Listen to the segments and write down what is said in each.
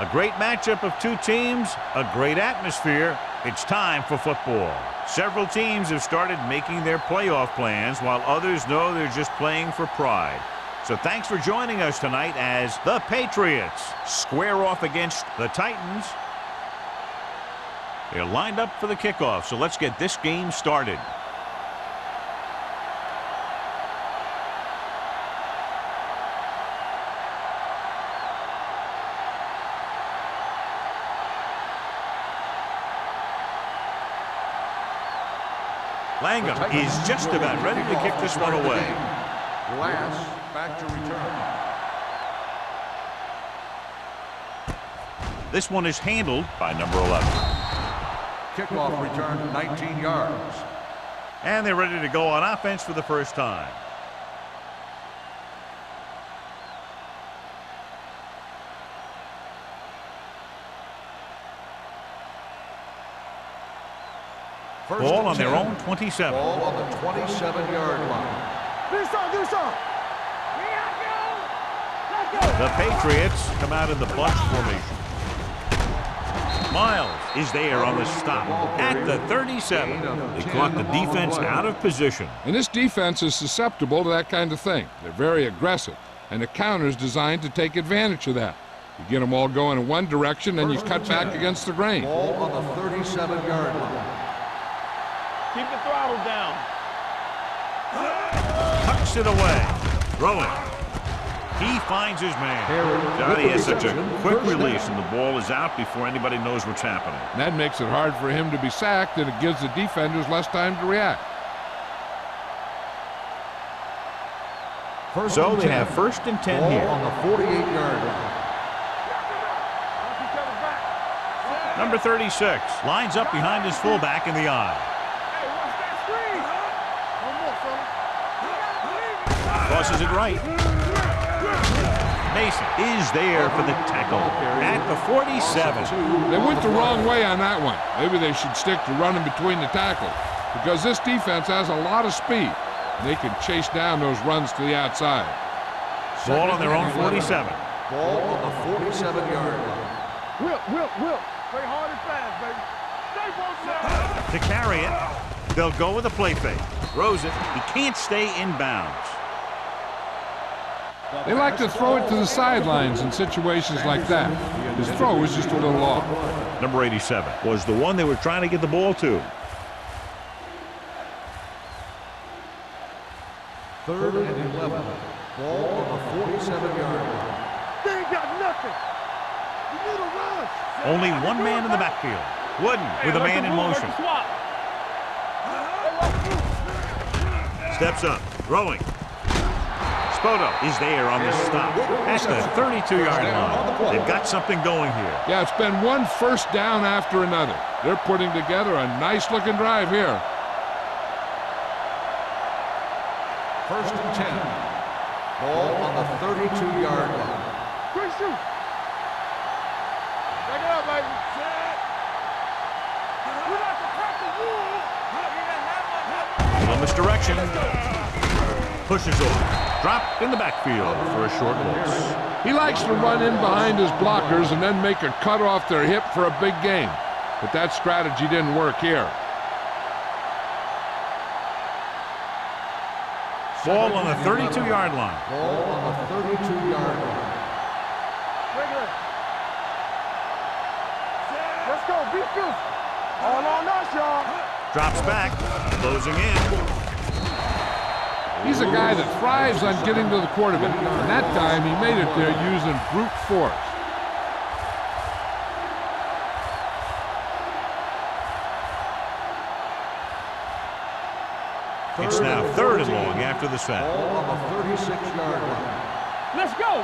A great matchup of two teams, a great atmosphere. It's time for football. Several teams have started making their playoff plans, while others know they're just playing for pride. So thanks for joining us tonight as the Patriots square off against the Titans. They're lined up for the kickoff, so let's get this game started. Langham is just about ready to kick this one away. Glass back to return. This one is handled by number 11. Kickoff return 19 yards. And they're ready to go on offense for the first time. Ball on their own 27. Ball on the 27-yard line. Do some. The Patriots come out in the bunch formation. Miles is there on the stop at the 37. They caught the defense out of position. And this defense is susceptible to that kind of thing. They're very aggressive, and the counter's designed to take advantage of that. You get them all going in one direction, and you cut back against the grain. Ball on the 37-yard line. Keep the throttle down. Tucks it away. Throwing. He finds his man. He has such a quick release, and the ball is out before anybody knows what's happening. And that makes it hard for him to be sacked, and it gives the defenders less time to react. So they have first and 10 here. On the 48-yard line. Number 36 lines up behind his fullback in the eye. Crosses it right. Mason is there for the tackle at the 47. They went the wrong way on that one. Maybe they should stick to running between the tackles, because this defense has a lot of speed. They can chase down those runs to the outside. Ball on their own 47. Ball on the 47-yard line. Will. Play hard and fast, baby. Stay both sides. To carry it, they'll go with a play fake. Throws it. He can't stay in bounds. They like to throw it to the sidelines in situations like that. His throw was just a little off. Number 87 was the one they were trying to get the ball to. Third and 11. Ball on the 47-yard line. They ain't got nothing. You need a rush. Only one man in the backfield. Wooden with a man in motion. Steps up, throwing. Spoto is there on the stop at the 32-yard line. They've got something going here. Yeah, it's been one first down after another. They're putting together a nice-looking drive here. First and 10. Ball on the 32-yard line. Quick shoot. Back it up, baby. We got to crack the wool. Little misdirection. Pushes off. Drop in the backfield for a short loss. He likes to run in behind his blockers and then make a cut off their hip for a big gain. But that strategy didn't work here. Ball on the 32-yard line. Ball on the 32-yard line. Let's go, beat this. All on us, y'all. Drops back, closing in. He's a guy that thrives on getting to the quarterback, and that time he made it there using brute force. It's now third and long after the sack. Ball on the 36-yard line. Let's go.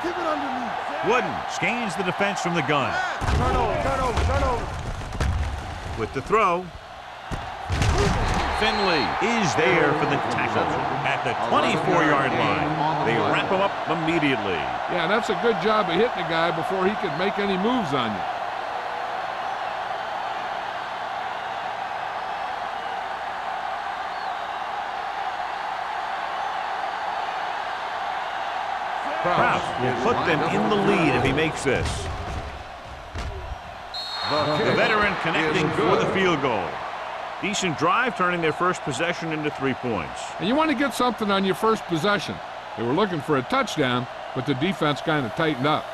Keep it underneath. Wooden scans the defense from the gun. Turn over. With the throw. Finley is there for the tackle at the 24-yard line. They wrap him up immediately. Yeah, that's a good job of hitting a guy before he could make any moves on you. Kraus will put them in the lead if he makes this. The veteran connecting for the field goal. Decent drive, turning their first possession into 3 points. And you want to get something on your first possession. They were looking for a touchdown, but the defense kind of tightened up.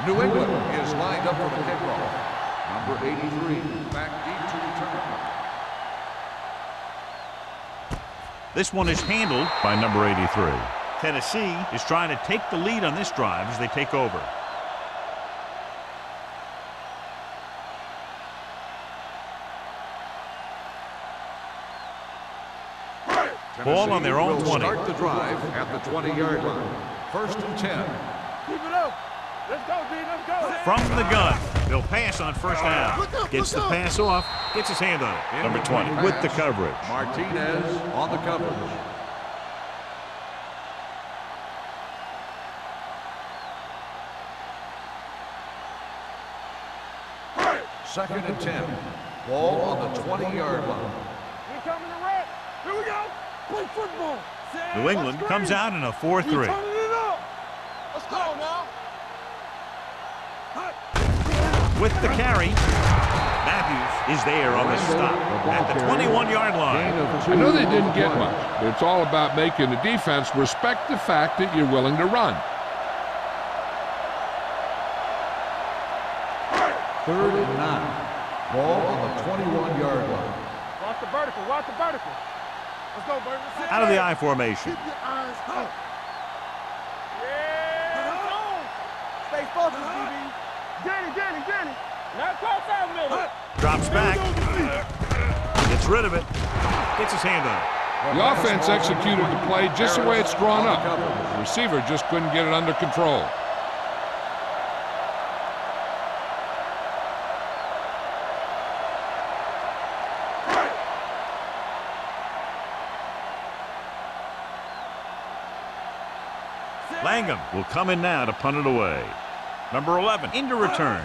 New England is lined up for the kickoff. Number 83, back deep to return. This one is handled by number 83. Tennessee is trying to take the lead on this drive as they take over. Ball on their own 20. Start the drive at the 20-yard line. 1st and 10. Keep it up. Let's go, D. Let's go. From the gun, they'll pass on first down. Gets the pass off, gets his hand on it. Number 20 with the coverage. Martinez on the coverage. Second and 10. Ball on the 20-yard line. We coming to red. Here we go. Play football. New England comes out in a 4-3. Turning it up. Let's go now. With the carry, Matthews is there on the stop at the 21-yard line. I know they didn't get much, but it's all about making the defense respect the fact that you're willing to run. 3rd and 9. Ball on the 21-yard line. Watch the vertical. Watch the vertical. Let's go, Burger. Out of the I formation. Keep your eyes up. Yeah. Stay focused, DB. Danny. Not close out, Miller. Drops back. Gets rid of it. Gets his hand on it. The offense executed the play just the way it's drawn up. The receiver just couldn't get it under control. Langham will come in now to punt it away. Number 11 into return.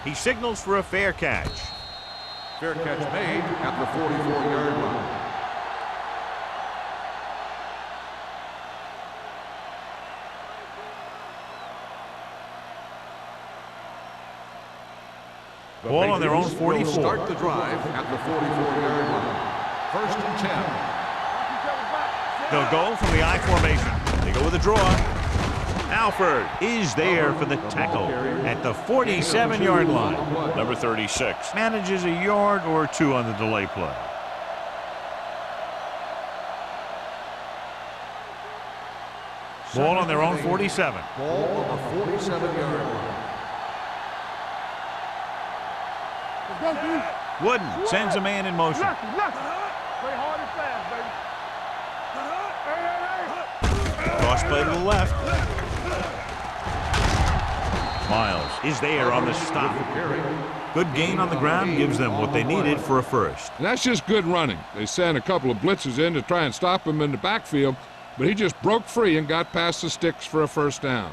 He signals for a fair catch. Fair catch made at the 44-yard line. Ball on their own 44. Start the drive at the 44-yard line. 1st and 10. They'll go from the I formation. They go with a draw. Alford is there for the tackle at the 47-yard line. Number 36 manages a yard or two on the delay play. Ball on their own 47. Ball on the 47-yard line. Wooden sends a man in motion. Play hard and fast, baby. Cross play to the left. Miles is there on the stop. Good gain on the ground gives them what they needed for a first. And that's just good running. They sent a couple of blitzes in to try and stop him in the backfield, but he just broke free and got past the sticks for a first down.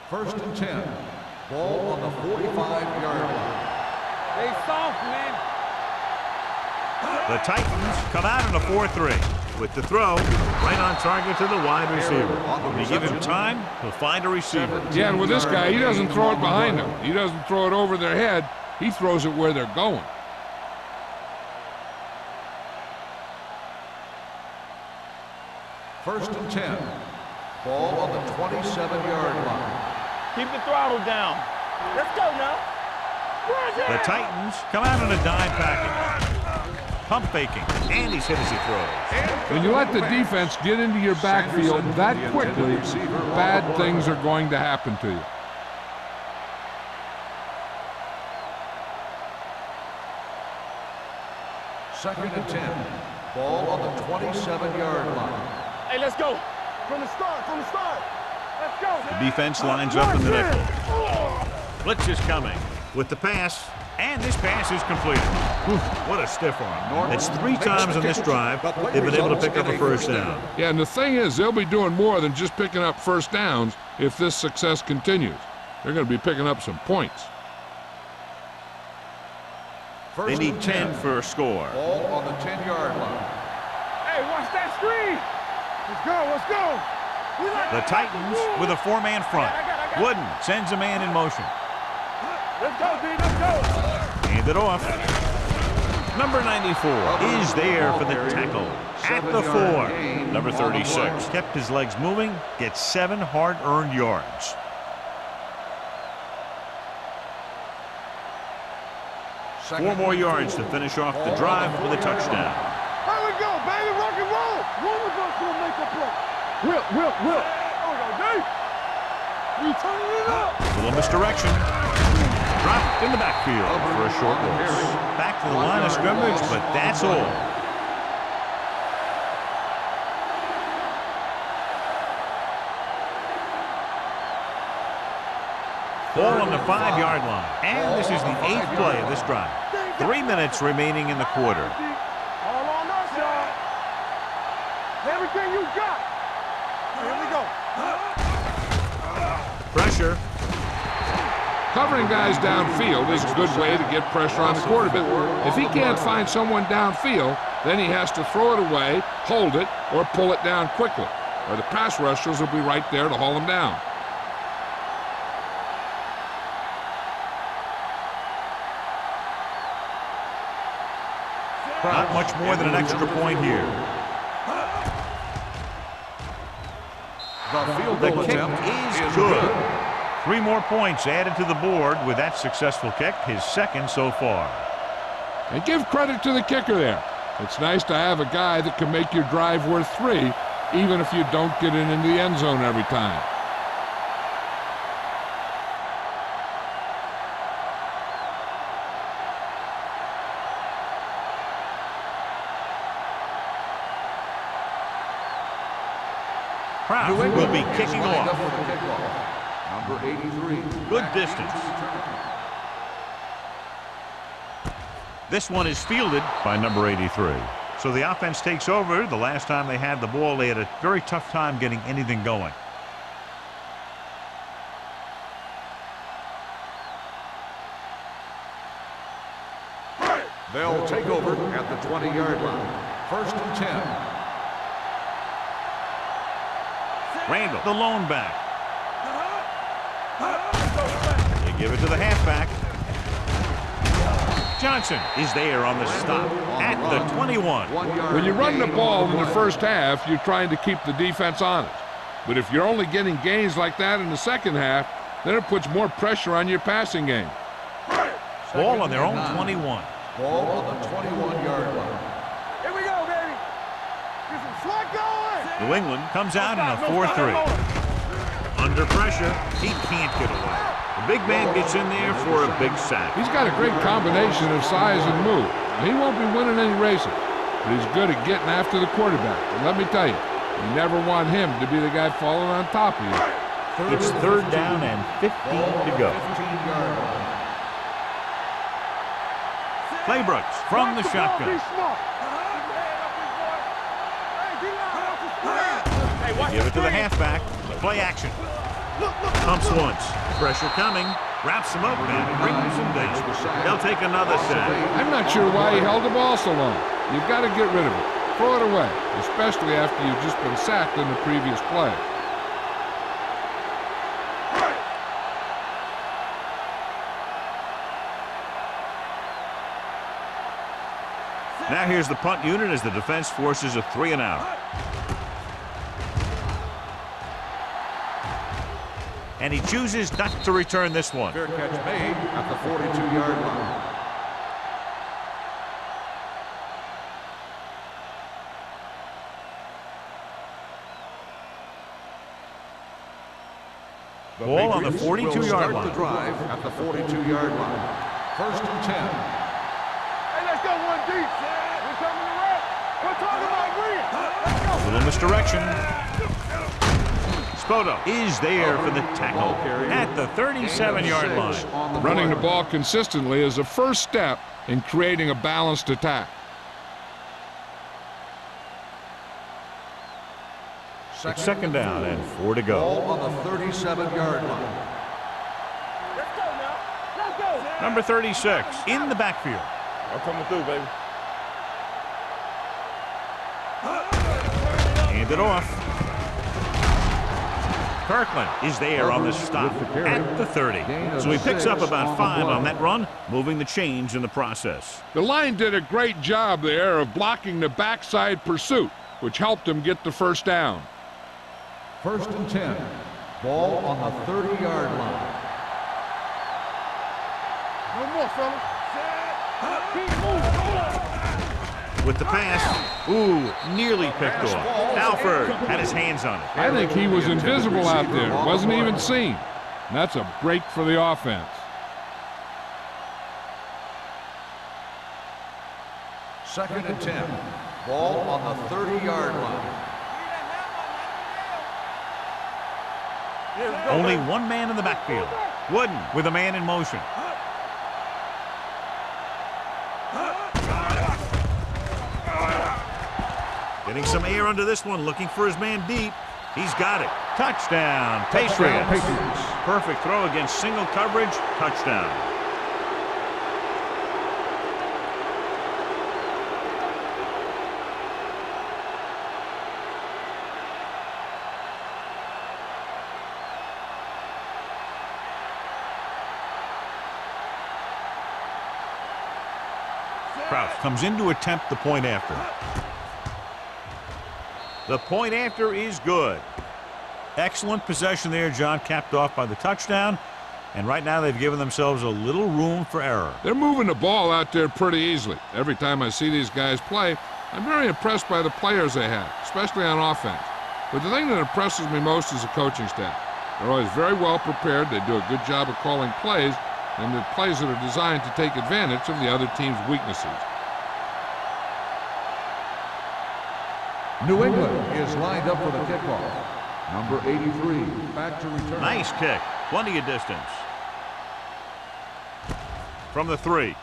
1st and 10. Ball on the 45-yard line. They soft, man. The Titans come out in a 4-3. With the throw, right on target to the wide receiver. When you give him time, he'll find a receiver. Yeah, and with this guy, he doesn't throw it behind him. He doesn't throw it over their head. He throws it where they're going. First and 10. Ball on the 27-yard line. Keep the throttle down. Let's go now. The Titans come out in a dime package. Pump faking, and he's hit as he throws. When you let the defense get into your backfield that quickly, bad things are going to happen to you. Second and 10. Ball on the 27-yard line. Hey, let's go. From the start. Let's go. The defense lines up in the nickel. Blitz is coming. with the pass, and this pass is completed. What a stiff arm. That's 3 times on this drive they've been able to pick up a first down. Yeah, and the thing is, they'll be doing more than just picking up first downs if this success continues. They're going to be picking up some points. They need 10 for a score. Ball on the 10-yard line. Hey, watch that screen. Let's go, let's go. The Titans with a 4-man front. Wooden sends a man in motion. Let's go, D, let's go. Hand it off. Number 94 is there for the tackle at the 4. Number 36 kept his legs moving, gets 7 hard-earned yards. Four more yards to finish off the drive with a touchdown. Here we go, baby, rock and roll. One of us gonna make a play. Will. There we go, D. We turning it up. Little misdirection. Dropped in the backfield for a short loss. Back to the line of scrimmage, but that's all. Ball on the 5-yard line. And this is the 8th play of this drive. 3 minutes remaining in the quarter. All on us, y'all. Everything you got. Here we go. Pressure. Covering guys downfield is a good way to get pressure on the quarterback. If he can't find someone downfield, then he has to throw it away, hold it, or pull it down quickly. Or the pass rushers will be right there to haul him down. Not much more than an extra point here. The kick is good. 3 more points added to the board with that successful kick, his 2nd so far. And give credit to the kicker there. It's nice to have a guy that can make your drive worth 3, even if you don't get it into the end zone every time. Kraft will be kicking off. Number 83. Good distance. This one is fielded by number 83. So the offense takes over. The last time they had the ball, they had a very tough time getting anything going. They'll take over at the 20-yard line. 1st and 10. Randall, the lone back. They give it to the halfback. Johnson is there on the stop at the 21. When you run the ball in the first half, you're trying to keep the defense honest. But if you're only getting gains like that in the second half, then it puts more pressure on your passing game. Ball on their own 21. Ball on the 21-yard line. Here we go, baby. Get some slack going. New England comes out in a 4-3. Under pressure, he can't get away. The big man gets in there for a big sack. He's got a great combination of size and move. He won't be winning any races, but he's good at getting after the quarterback. And let me tell you, you never want him to be the guy falling on top of you. It's 3rd down and 15 to go. 15-yard line. Claybrooks from the shotgun. Give it to the halfback. Play action. Pumps once. Pressure coming. Wraps him up and brings him down. They'll take another sack. I'm not sure why he held the ball so long. You've got to get rid of it. Throw it away, especially after you've just been sacked in the previous play. Now here's the punt unit as the defense forces a 3-and-out. And he chooses not to return this one. Fair catch made at the 42-yard line. Ball on the 42-yard line. The drive at the 42-yard line. 1st and 10. Hey, let's go, 1 deep. We're coming around. We're talking about green. Let's go. Little misdirection. Photo is there for the tackle at the 37-yard line. Running the ball consistently is the first step in creating a balanced attack. It's second down and 4 to go. Ball on the 37-yard line. Let's go now. Let's go. Number 36 in the backfield. I'm coming through, baby. Hand it off. Kirkland is there on the stop at the 30. So he picks up about 5 on that run, moving the chains in the process. The line did a great job there of blocking the backside pursuit, which helped him get the first down. 1st and 10. Ball on the 30-yard line. No more, fellas. Keep moving. Hold on. With the pass, ooh, nearly picked off. Alford had his hands on it. I think he was invisible out there, wasn't even seen. And that's a break for the offense. 2nd and 10. Ball on the 30-yard line. Only one man in the backfield. Wooden with a man in motion. Getting some air under this one, looking for his man deep. He's got it. Touchdown, Patriots. Perfect throw against single coverage. Touchdown. Kraus comes in to attempt the point after. The point after is good. Excellent possession there, John, capped off by the touchdown. And right now they've given themselves a little room for error. They're moving the ball out there pretty easily. Every time I see these guys play, I'm very impressed by the players they have, especially on offense. But the thing that impresses me most is the coaching staff. They're always very well prepared. They do a good job of calling plays, and the plays that are designed to take advantage of the other team's weaknesses. New England is lined up for the kickoff. Number 83, back to return. Nice kick. Plenty of distance. From the 3.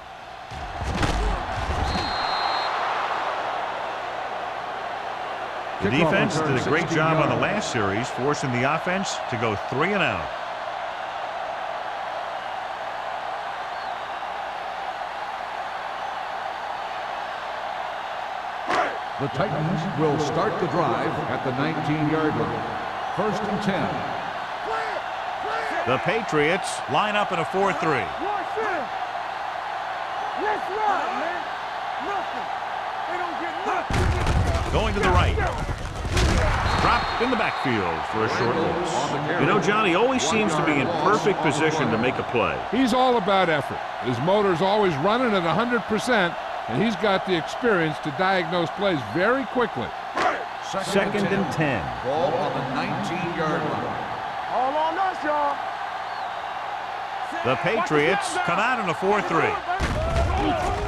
The defense did a great job on the last series, forcing the offense to go 3 and out. The Titans will start the drive at the 19-yard line. 1st and 10. The Patriots line up in a 4-3. Watch this. Let's ride, man. Nothing. They don't get nothing. Going to the right. Dropped in the backfield for a short loss. You know, Johnny always seems to be in perfect position to make a play. He's all about effort. His motor's always running at 100%, and he's got the experience to diagnose plays very quickly. 2nd and 10. Ball on the 19-yard line. All on us, y'all. The Patriots come out in a 4-3.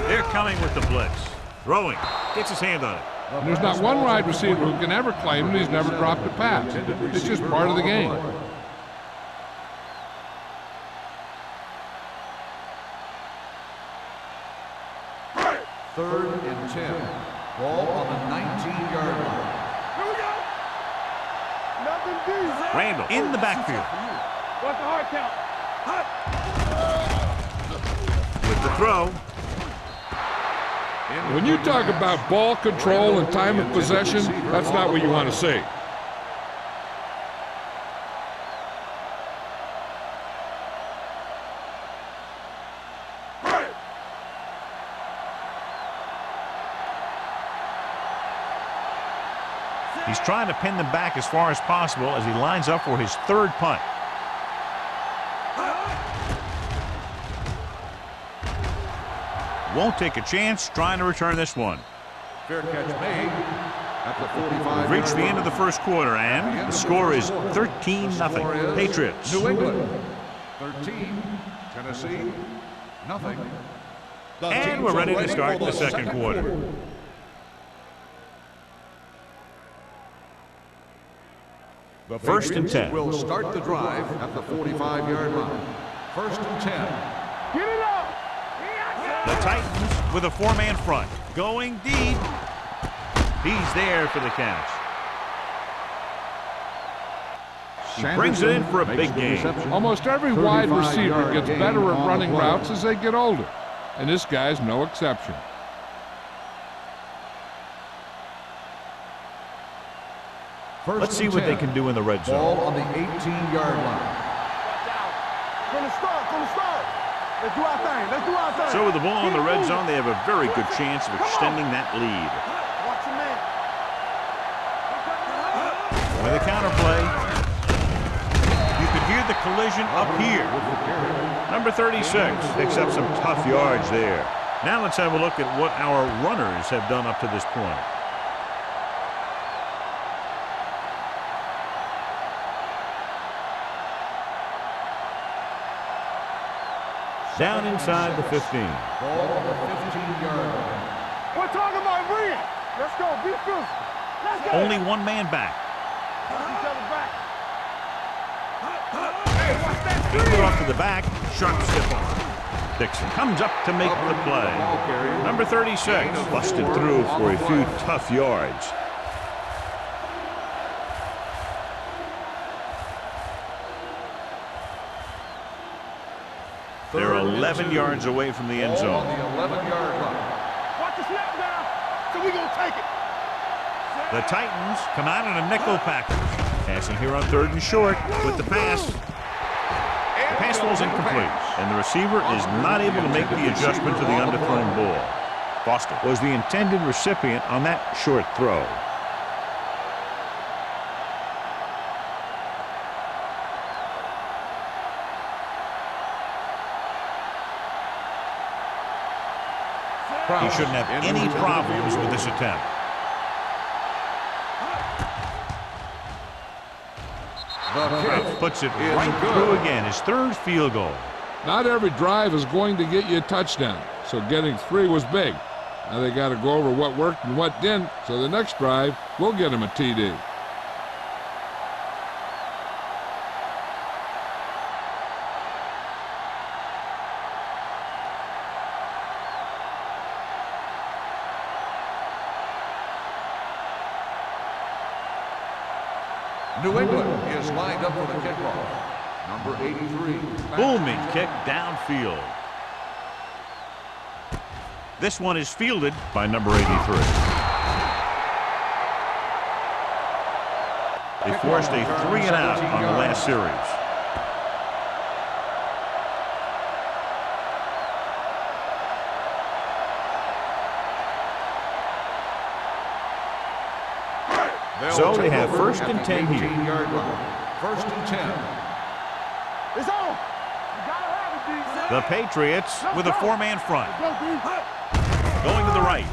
They're coming with the blitz. Throwing. Gets his hand on it. And there's not one wide receiver who can ever claim that he's never dropped a pass. It's just part of the game. Third and 10. Ball on the 19-yard line. Here we go. Nothing deep. Randall in the backfield. What's the hard count? With the throw. When you talk about ball control and time of possession, that's not what you want to see. He's trying to pin them back as far as possible as he lines up for his 3rd punt. Won't take a chance trying to return this one. Fair catch made at the 45. Reached the end of the 1st quarter, and the score is 13-0. Patriots. New England 13, Tennessee nothing. And we're ready to start the 2nd quarter. The First and 10. will start the drive at the 45-yard line. First and 10. Get it up. The Titans with a four-man front. Going deep. He's there for the catch. He brings it in for a big gain. Almost every wide receiver gets better at running routes as they get older, and this guy's no exception. Let's see what they can do in the red zone. Ball on the 18-yard line. From the start. Let's do our thing. So with the ball in the red zone, they have a very good chance of extending that lead. Watch your man. With a counterplay, you can hear the collision up here. Number 36 picks up some tough yards there. Now let's have a look at what our runners have done up to this point. Down inside the 15. Ball on the 15-yard line. We're talking about bring it. Let's go. Be physical. Let's go. Only one man back. Each other back. Good off to the back. Sharp stiff arm. Dixon comes up to make the play. Number 36 busted through for a few tough yards. They're 11 yards away from the end zone. On the 11-yard line. Watch the snap down. So we gonna take it. The Titans come out in a nickel package. Passing here on 3rd and short with the pass. The pass falls incomplete, and the receiver is not able to make the adjustment to the underthrown ball. Foster was the intended recipient on that short throw. He shouldn't have any problems with this attempt. Puts it right through again, his 3rd field goal. Not every drive is going to get you a touchdown, so getting 3 was big. Now they got to go over what worked and what didn't, so the next drive will get him a TD. New England is lined up for the kickoff. Number 83. Booming kick downfield. This one is fielded by number 83. They forced a 3-and-out on the last series. So they have 1st and 10 here. 18-yard line. 1st and 10. It's on. You gotta have it, D. The Patriots with a 4-man front. Going to the right.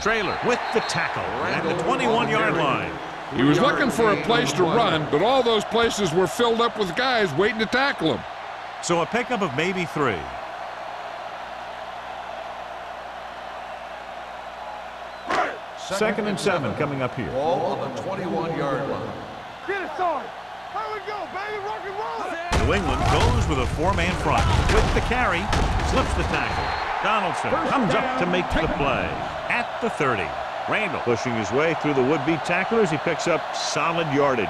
Trailer with the tackle at the 21-yard line. He was looking for a place to run, but all those places were filled up with guys waiting to tackle him. So a pickup of maybe 3. Second and 7 coming up here. Ball on the 21-yard line. Get it started. Here we go, baby. Rock and roll. New England goes with a 4-man front. With the carry, slips the tackle. Donaldson comes up to make the play at the 30. Randall pushing his way through the would-be tacklers. He picks up solid yardage.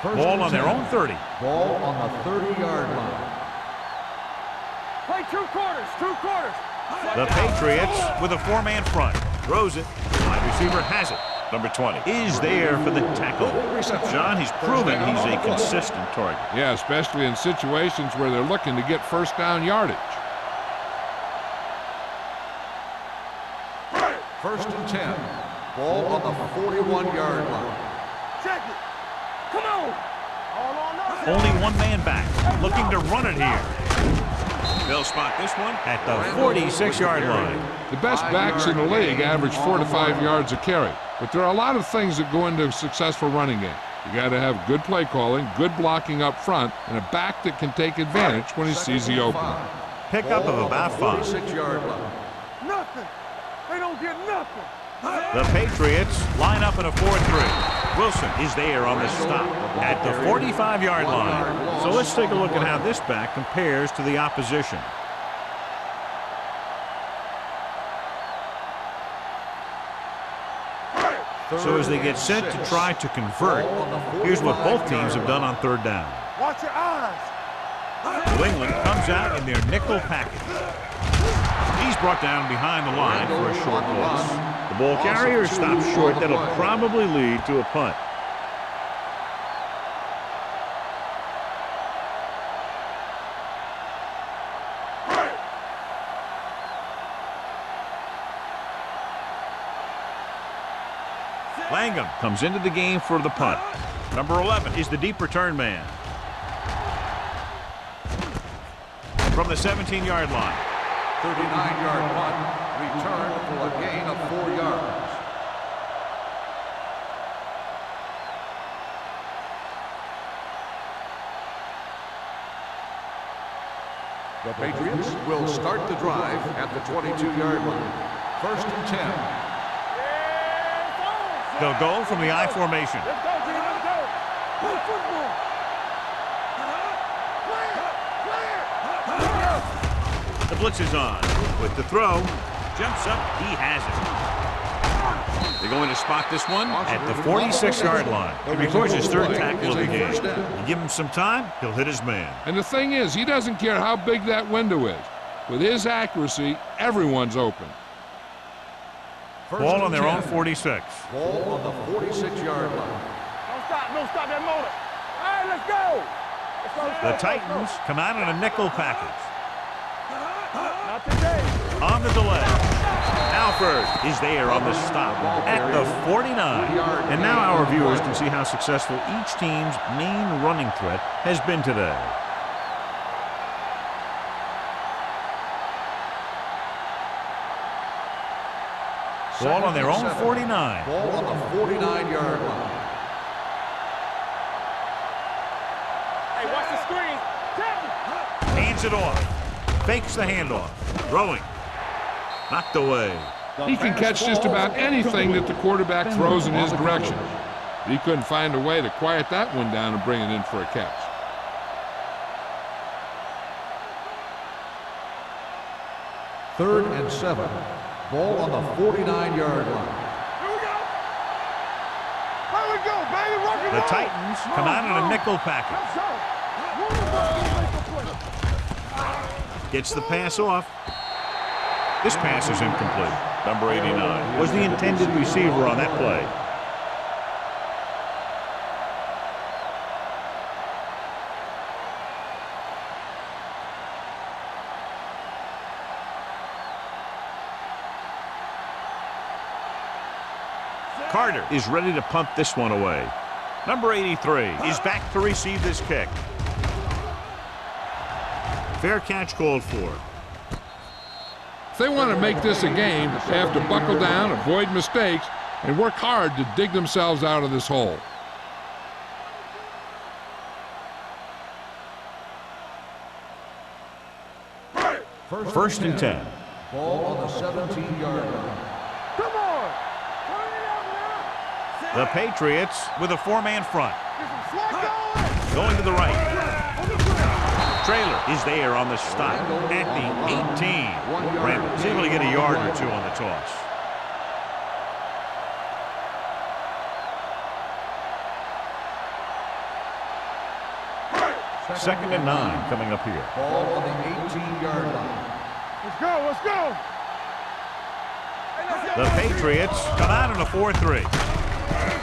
Ball on their own 30. Ball on the 30-yard line. Play 2 quarters. 2 quarters. The Patriots with a 4-man front. Throws it. Wide receiver has it. Number 20 is there for the tackle. John, he's proven he's a consistent target. Yeah, especially in situations where they're looking to get 1st down yardage. 1st and 10. Ball on the 41-yard line. Check it. Come on. All on nothing. Only one man back. Looking to run it here. They'll spot this one at the 46-yard line. The best backs in the league average 4 to 5 yards a carry, but there are a lot of things that go into a successful running game. You got to have good play calling, good blocking up front, and a back that can take advantage when he sees the opening. Pickup of about 5. 46-yard line. Nothing. They don't get nothing. The Patriots line up in a 4-3. Wilson is there on the stop at the 45-yard line. So let's take a look at how this back compares to the opposition. So as they get set to try to convert, here's what both teams have done on 3rd down. Watch your eyes. New England comes out in their nickel package. He's brought down behind the line for a short loss. The ball carrier stops short. That'll probably lead to a punt. Langham comes into the game for the punt. Number 11 is the deep return man. From the 17-yard line. 39-yard punt, return for a gain of 4 yards. The Patriots will start the drive at the 22-yard line. 1st and 10. They'll go from the I formation. Let's go, G. Let's go. Play football. Play it. The blitz is on. With the throw, jumps up, he has it. They're going to spot this one at the 46-yard line. He records his 3rd tackle of the game. You give him some time, he'll hit his man. And the thing is, he doesn't care how big that window is. With his accuracy, everyone's open. Ball on their own 46. Ball on the 46-yard line. Don't stop that motor. All right, let's go. The Titans come out in a nickel package. Not today. On the delay. Alford is there on the stop at the 49. And now our viewers can see how successful each team's main running threat has been today. Ball on their own 49. Ball on the 49-yard line. Hey, watch the screen. Hands it off. Fakes the handoff. Throwing. Knocked away. He can catch just about anything that the quarterback throws in his direction. But he couldn't find a way to quiet that one down and bring it in for a catch. Third and 7. Ball on the 49-yard line. Here we go. Here we go, baby. Rock and The roll. Titans come out in a nickel package. Gets the pass off. This pass is incomplete. Number 89 was the intended receiver on that play. Carter is ready to punt this one away. Number 83 is back to receive this kick. Fair catch called for. If they want to make this a game, they have to buckle down, avoid mistakes, and work hard to dig themselves out of this hole. First and 10. Ball on the 17-yard line. Come on. Turn it up now. The Patriots with a 4-man front. Get some slack going. Going to the right. Trailer is there on the stop at the 18. Randall's able to get a yard or two on the toss. Second and 9 coming up here. Ball on the 18-yard line. Let's go. Let's go. The Patriots come out in a 4-3.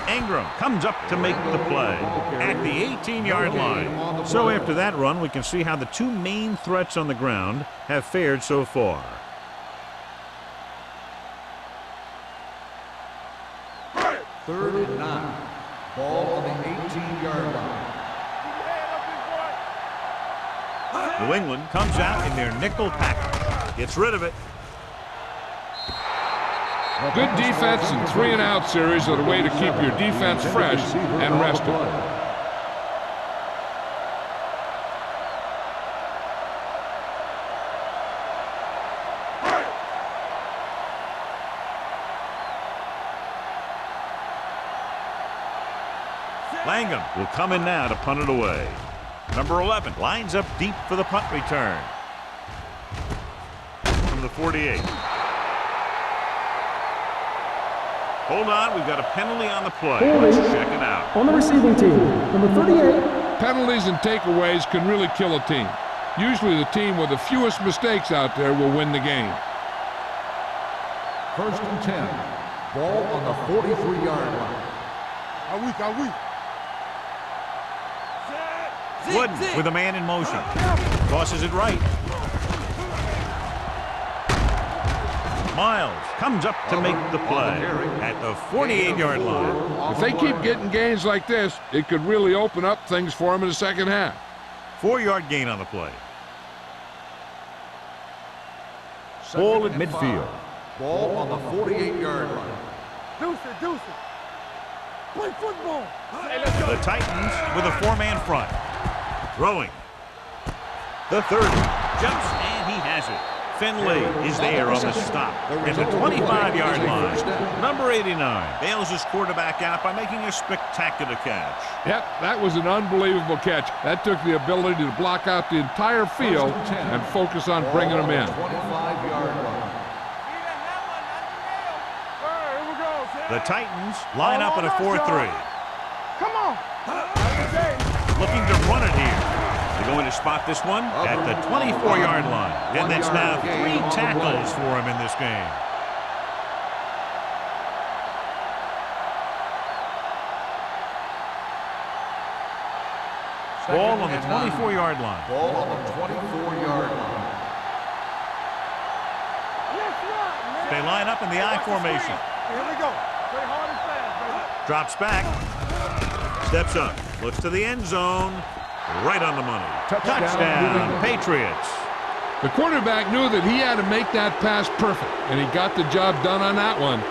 Ingram comes up to make the play at the 18-yard line. So after that run, we can see how the two main threats on the ground have fared so far. Third and 9. Ball on the 18-yard line. New England comes out in their nickel package. Gets rid of it. Good defense and 3-and-out series are the way to keep your defense fresh and rested. Langham will come in now to punt it away. Number 11 lines up deep for the punt return. From the 48. Hold on, we've got a penalty on the play. Let's check it out. On the receiving team, number 38. Penalties and takeaways can really kill a team. Usually the team with the fewest mistakes out there will win the game. 1st and 10. Ball on the 43-yard line. Are we? Wooden with a man in motion. Tosses it right. Miles comes up to make the play at the 48-yard line. If they keep getting gains like this, it could really open up things for them in the second half. 4-yard gain on the play. Ball at midfield. Ball on the 48-yard line. Deuce it. Play football. The Titans with a 4-man front. Throwing. The 30. Jumps, and he has it. Finley is there on the stop at the 25-yard line. Number 89 bails his quarterback out by making a spectacular catch. Yep, that was an unbelievable catch. That took the ability to block out the entire field and focus on bringing them in. 25-yard line. The Titans line up in a 4-3. Come on. Looking to run it here. They're going to spot this one at the 24-yard line. And that's now 3 tackles for him in this game. Ball on the 24-yard line. Ball on the 24-yard line. They line up in the I formation. Here we go. Play hard and fast, baby. Drops back. Steps up. Looks to the end zone. Right on the money. Touchdown, Patriots. The quarterback knew that he had to make that pass perfect, and he got the job done on that one.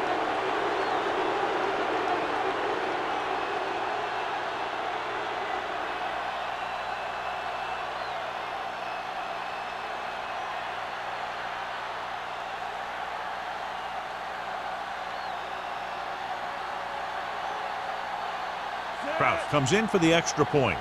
Kraus comes in for the extra point.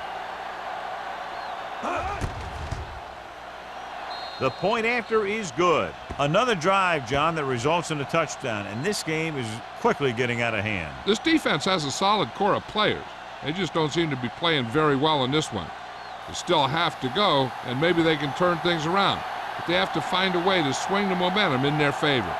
The point after is good. Another drive, John, that results in a touchdown, and this game is quickly getting out of hand. This defense has a solid core of players. They just don't seem to be playing very well in this one. They still have to go, and maybe they can turn things around. But they have to find a way to swing the momentum in their favor.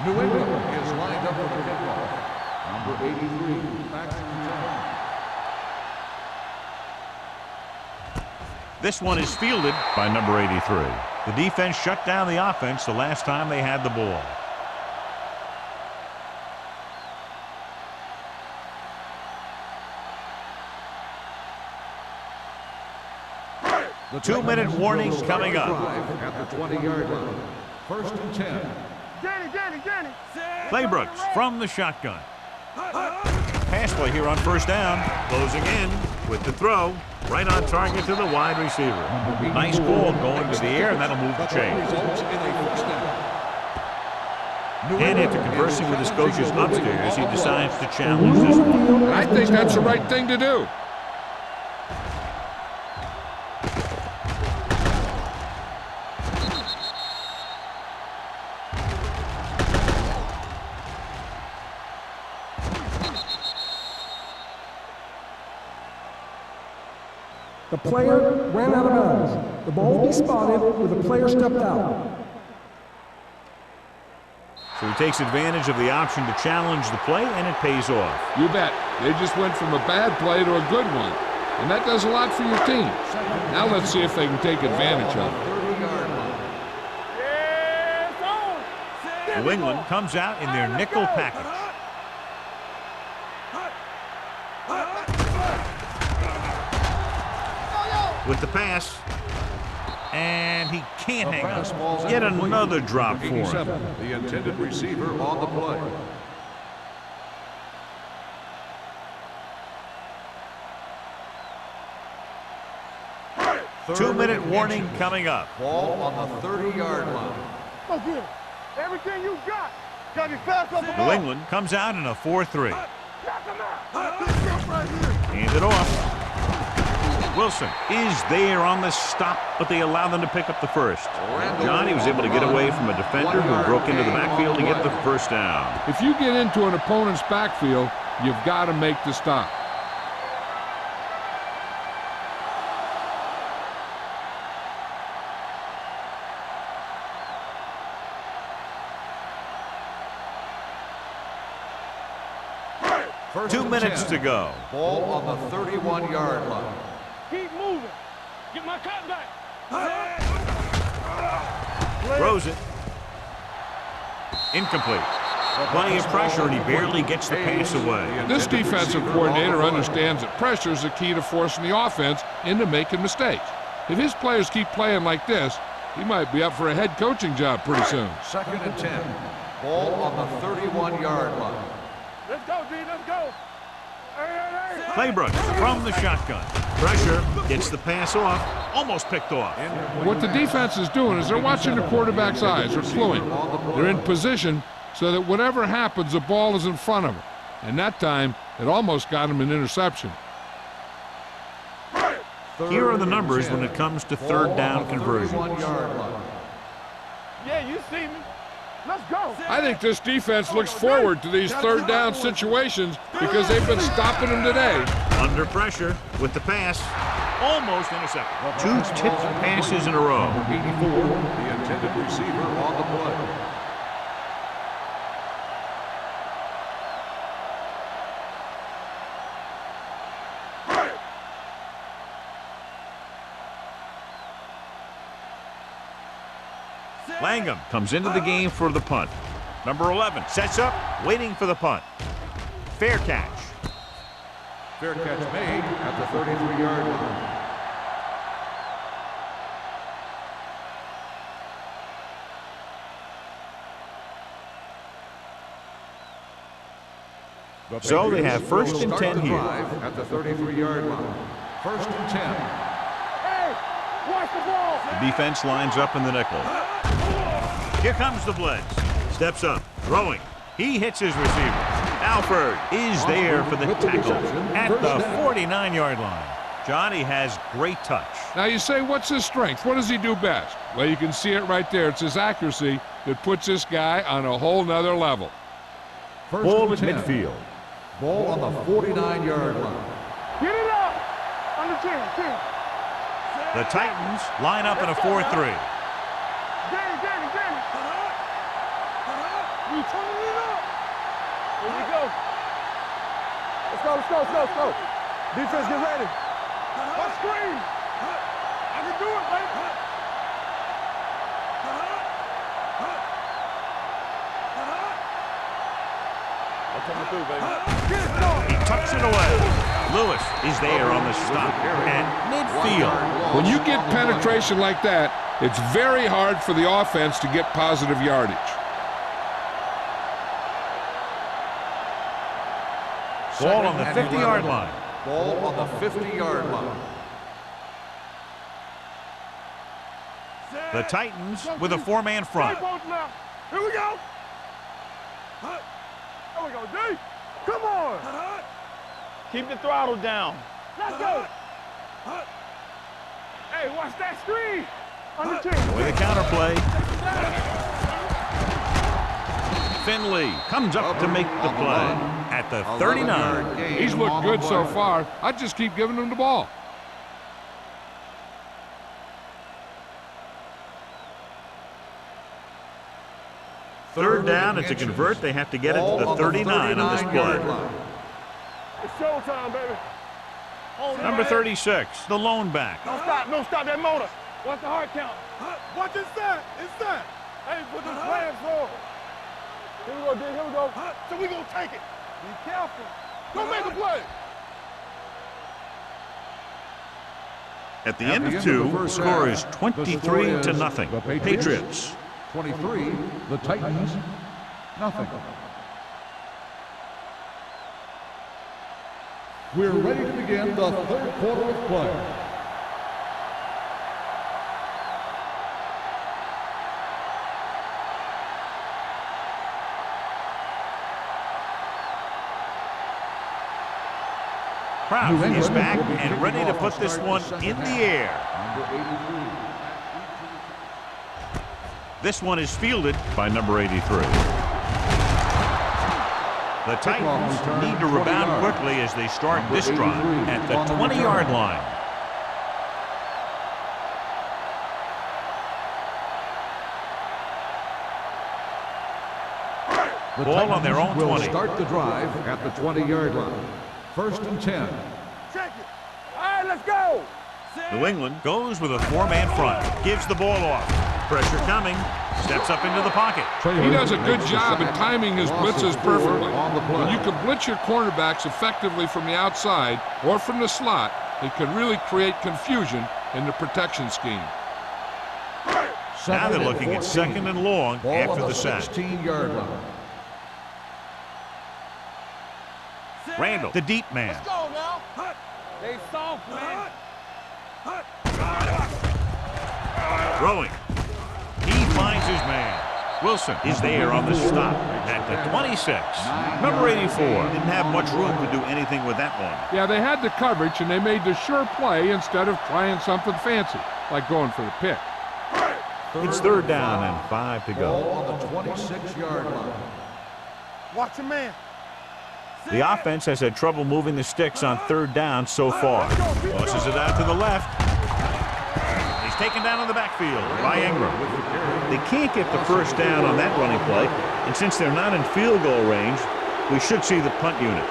New England is lined up for the kickoff. Number 83, back to return. This one is fielded by number 83. The defense shut down the offense the last time they had the ball. The 2-minute warning coming up. At the 20-yard line. 1st and 10. Danny. Claybrooks from the shotgun. Pass play here on 1st down. Closing in with the throw. Right on target to the wide receiver. Nice ball going to the air, and that'll move the chains. And after conversing with his coaches upstairs, he decides to challenge this one. I think that's the right thing to do. The player ran out of bounds. The ball will be spotted where the player stepped out. So he takes advantage of the option to challenge the play, and it pays off. You bet. They just went from a bad play to a good one. And that does a lot for your team. Now let's see if they can take advantage of it. New England comes out in their nickel package. With the pass, and he can't hang on. Yet another drop for him. The intended receiver on the play. 2-minute warning coming up. Ball on the 30-yard line. Go get it. Everything you got. Got to be fast off the ball. New England comes out in a 4-3. Knock him out. Big jump right here. Hand it off. Wilson is there on the stop, but they allow them to pick up the first. Johnny was able to get away from a defender who broke into the backfield to get the first down. If you get into an opponent's backfield, you've got to make the stop. First 2 and minutes 10. to go. Ball on the 31-yard line. Keep moving. Get my cut back. Throws it. Incomplete. Plenty of pressure, and he barely gets the pass away. This defensive coordinator understands that pressure is the key to forcing the offense into making mistakes. If his players keep playing like this, he might be up for a head coaching job pretty soon. Second and 10. Ball on the 31-yard line. Let's go, D. Let's go. Hey. Claybrook from the shotgun. Pressure, gets the pass off, almost picked off. What the defense is doing is they're watching the quarterback's eyes. They're cluing. They're in position so that whatever happens, the ball is in front of them. And that time, it almost got him an interception. Here are the numbers when it comes to third down conversions. Yeah, you see me. Let's go. I think this defense looks forward to these third down situations because they've been stopping them today. Under pressure with the pass, almost intercepted. 2 tipped passes in a row. 84, the intended receiver on the play. Langham comes into the game for the punt. Number 11 sets up, waiting for the punt. Fair catch. Fair catch made at the 33-yard line. So they have first and 10 here. At the 33-yard line. First and 10. Hey, watch the ball. The defense lines up in the nickel. Here comes the blitz. Steps up, throwing. He hits his receiver. Alford is there for the tackle at the 49-yard line. Johnny has great touch. Now you say, what's his strength? What does he do best? Well, you can see it right there. It's his accuracy that puts this guy on a whole nother level. First Ball and at 10. midfield. Ball on the 49-yard line. Get it up. Under 10. The Titans line up in a 4-3. Danny. We turning it up. Here we go. Let's go. Defense, get ready. Let's screen. I can do it, baby. I'm coming through, baby. Get it, dog. He tucks it away. Lewis is there on the stop at midfield. When you get penetration like that, it's very hard for the offense to get positive yardage. Ball on the 50-yard line. Ball on the 50-yard line. The Titans with a 4-man front. Here we go. There we go, D. Come on. Keep the throttle down. Let's go. Hey, watch that screen. Under 10. With a counterplay. Finley comes up to make the play at the 39. He's looked good so far. I'd just keep giving him the ball. Third down, and to convert, they have to get it to the 39 on this play. It's showtime, baby. Number 36, the lone back. Don't stop that motor. Watch the heart count. Watch it set. Hey, put the flags forward. Here we go, D. Here we go. So we gonna take it. Be careful. Don't make a play. At the end of 2, the score is 23-0. The Patriots. 23, the Titans, nothing. We're ready to begin the third quarter of play. Kraft is back and ready to put this one in the air. This one is fielded by number 83. The Titans need to rebound quickly as they start this drive at the 20-yard line. The Ball on their own 20. will start the drive at the 20-yard line. 1st and 10. Check it. All right, let's go. New England goes with a 4-man front. Gives the ball off. Pressure coming. Steps up into the pocket. He does a good job at timing his blitzes perfectly. When you can blitz your cornerbacks effectively from the outside or from the slot, it can really create confusion in the protection scheme. Now they're looking at 2nd and long after the sack. 16-yard line. Randall, the deep man. Let's go now. They soft, man. Throwing. He finds his man. Wilson is there on the stop at the 26. Number 84 didn't have much room to do anything with that one. Yeah, they had the coverage, and they made the sure play instead of trying something fancy, like going for the pick. It's 3rd down and 5 to Ball go. on the 26-yard line. Watch your man. The offense has had trouble moving the sticks on 3rd down so far. Tosses it out to the left. He's taken down in the backfield by Ingram. They can't get the 1st down on that running play, and since they're not in field goal range, we should see the punt unit.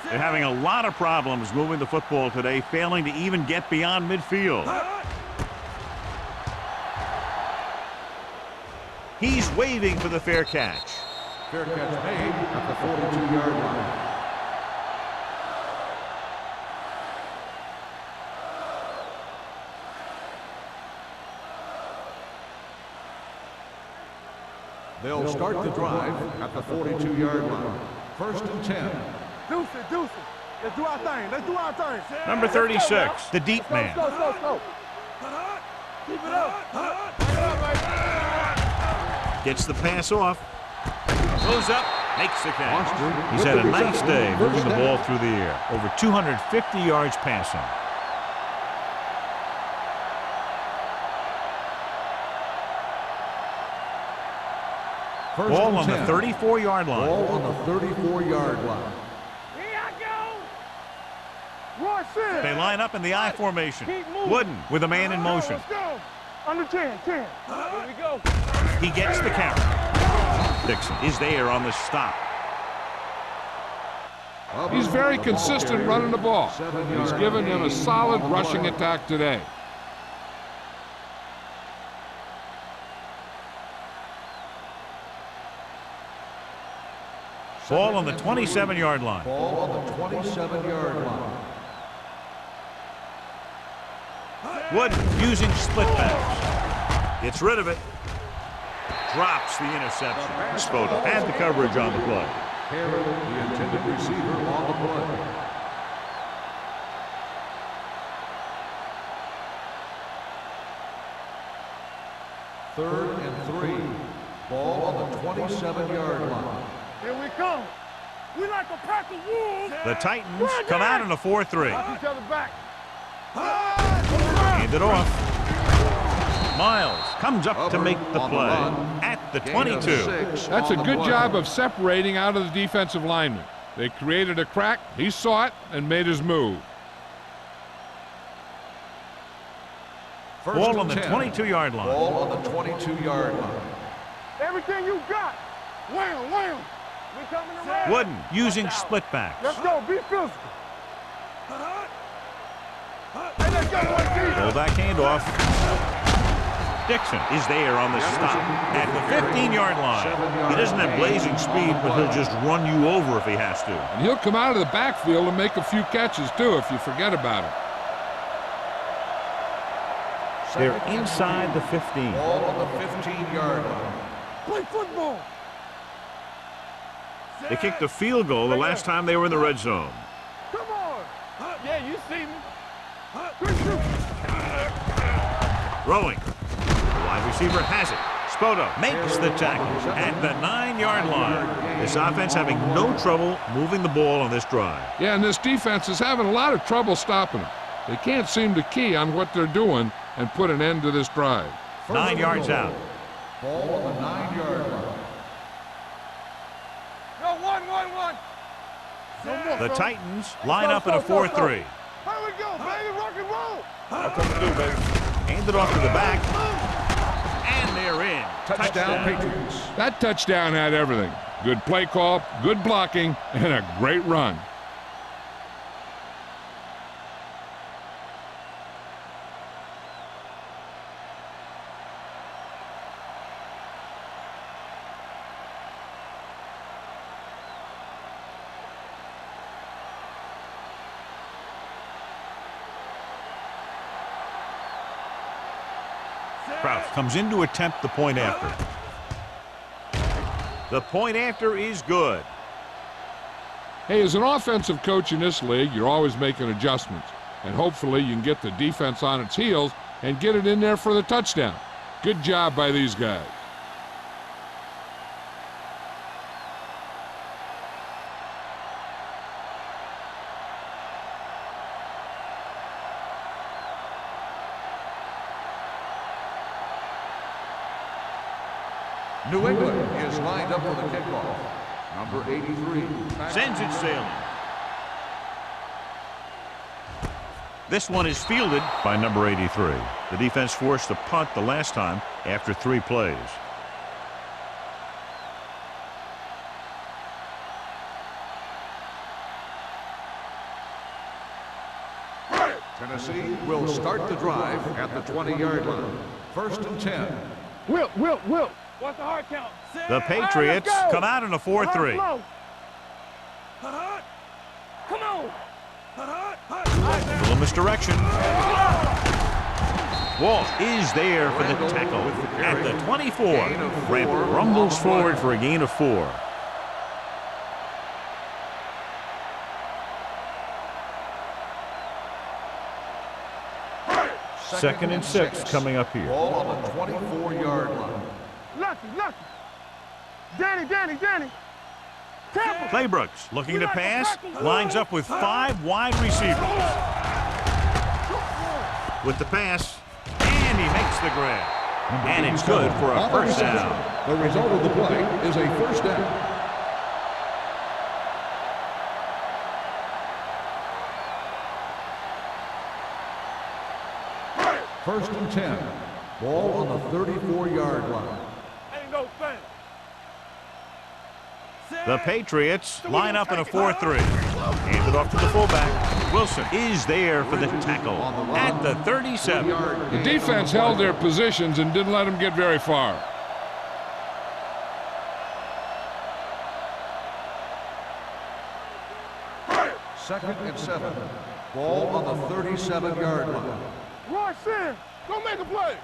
They're having a lot of problems moving the football today, failing to even get beyond midfield. He's waving for the fair catch. Fair catch made at the 42-yard line. They'll start the drive at the 42-yard line. 1st and 10. Deuce it. Let's do our thing. Let's do our thing. Number 36, the deep man. Let's go. Keep it up. Gets the pass off. Goes up, makes the catch. He's had a nice day moving the ball through the air. Over 250 yards passing. Ball on the 34-yard line. Ball on the 34-yard line. Here I go. Rush in. They line up in the I formation. Keep moving. Wooden with a man in motion. Let's go. Under 10. Here we go. He gets the carry. Dixon is there on the stop. He's very consistent running the ball. He's given them a solid rushing attack today. Ball on the 27-yard line. Ball on the 27-yard line. Wood using split backs. Gets rid of it. Drops the interception. Spoda had the coverage on the play. Herod, the intended receiver, on the play. Third and 3. Ball on the 27-yard line. Here we come. We like a pack of wolves. The Titans come out in a 4-3. Knock each other back. Hand it off. Miles comes up to make the play at the 22. That's a good job of separating out of the defensive lineman. They created a crack, he saw it, and made his move. Ball on the 22-yard line. Ball on the 22-yard line. Everything you got. Wham. We coming around. Wooden using split backs. Let's go. Be physical. Hey, let's go. Pull that handoff. Dixon is there on the stop at the 15-yard line. He doesn't have blazing speed, but he'll just run you over if he has to. And he'll come out of the backfield and make a few catches, too, if you forget about him. They're inside the 15. Ball on the 15-yard line. Play football. They kicked a field goal the last time they were in the red zone. Come on. Yeah, you see me. Throwing. The wide receiver has it. Spoto makes the tackle at the 9-yard line. This offense having no trouble moving the ball on this drive. Yeah, and this defense is having a lot of trouble stopping them. They can't seem to key on what they're doing and put an end to this drive. 9 yards out. Ball on the 9-yard line. One. No more, The bro. Titans line up in a 4-3. Here we go, baby. Rock and roll. That's what we do, baby. Hand it off to the back. And they're in. Touchdown, Patriots. That touchdown had everything. Good play call, good blocking, and a great run. Kraus comes in to attempt the point after. The point after is good. Hey, as an offensive coach in this league, you're always making adjustments. And hopefully you can get the defense on its heels and get it in there for the touchdown. Good job by these guys. New England is lined up for the kickoff. Number 83. Sends it sailing. This one is fielded by number 83. The defense forced to punt the last time after 3 plays. Tennessee will start the drive at the 20-yard line. 1st and 10. Will. What's the hard count? The Patriots come out in a 4-3. Come on. Little misdirection. Wall is there for the tackle at the 24. Ramp rumbles forward for a gain of 4. Second and 6 coming up here. Ball on the 24-yard line. Lucky. Danny. Tampa. Claybrooks looking to pass, lines up with 5 wide receivers. With the pass, and he makes the grab. And it's good for a first down. The result of the play is a first down. First and 10. Ball on the 34-yard line. Ain't no thing. The Patriots line up in a 4-3. Hands it off to the fullback. Wilson is there for the tackle at the 37. The defense held their positions and didn't let them get very far. Second and 7. Ball on the 37-yard line. Roy Sin, go make a play.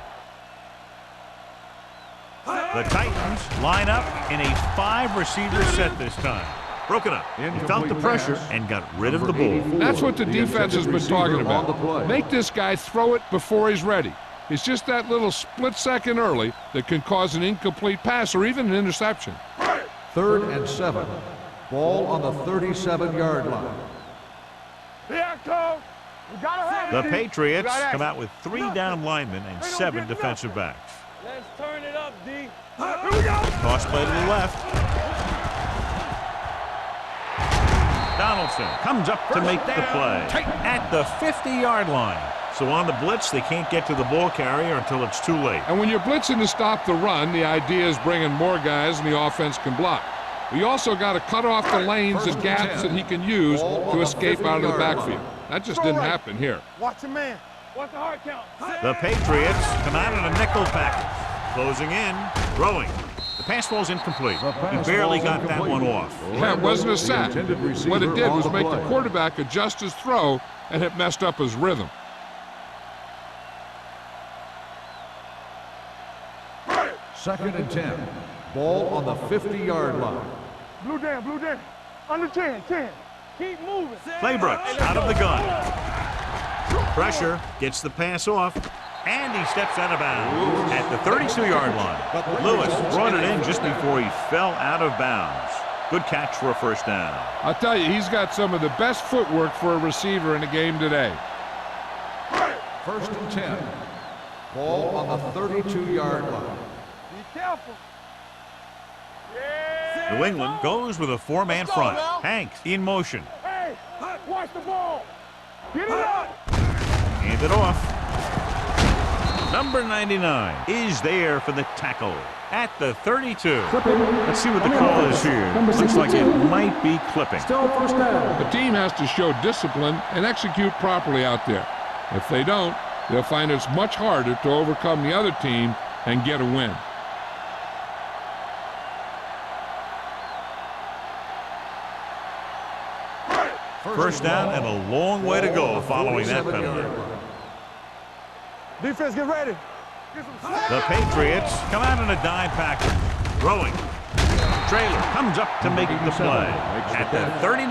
The Titans line up in a 5-receiver set this time. Broken up. He felt the pressure and got rid of the ball. That's what the defense has been talking about. Make this guy throw it before he's ready. It's just that little split second early that can cause an incomplete pass or even an interception. 3rd and 7. Ball on the 37-yard line. Here I come. We gotta have The it, D. Patriots We gotta come act. out with 3 down linemen and 7 defensive backs. Let's turn it up, D. Here we go. Toss play to the left. Donaldson comes up to make the play at the 50-yard line. So on the blitz, they can't get to the ball carrier until it's too late. And when you're blitzing to stop the run, the idea is bringing more guys and the offense can block. We also got to cut off the lanes and gaps that he can use to escape out of the backfield. That just didn't happen here. Watch your man. What's the hard count? The Patriots come out in a nickel package. Closing in, throwing. The pass ball's incomplete. He barely got that one off. Yeah, it wasn't a sack. What it did was make the quarterback adjust his throw, and it messed up his rhythm. Second and 10. Ball on the 50-yard line. Blue down. Under 10. Keep moving. Claybrooks out of the gun. Pressure gets the pass off. And he steps out of bounds at the 32-yard line. Lewis brought it in just before he fell out of bounds. Good catch for a first down. I'll tell you, he's got some of the best footwork for a receiver in the game today. 1st and 10. Ball on the 32-yard line. Be careful. New England goes with a 4-man front. Hanks in motion. Hey, watch the ball. Get it up. Hand it off. Number 99 is there for the tackle at the 32. Clipping. Let's see what the call is here. Looks like it might be clipping. Still first down. The team has to show discipline and execute properly out there. If they don't, they'll find it's much harder to overcome the other team and get a win. First down and a long way to go following that penalty. Defense, get ready. The Patriots come out in a dime package. Throwing. Traylor comes up to make the play at the 39.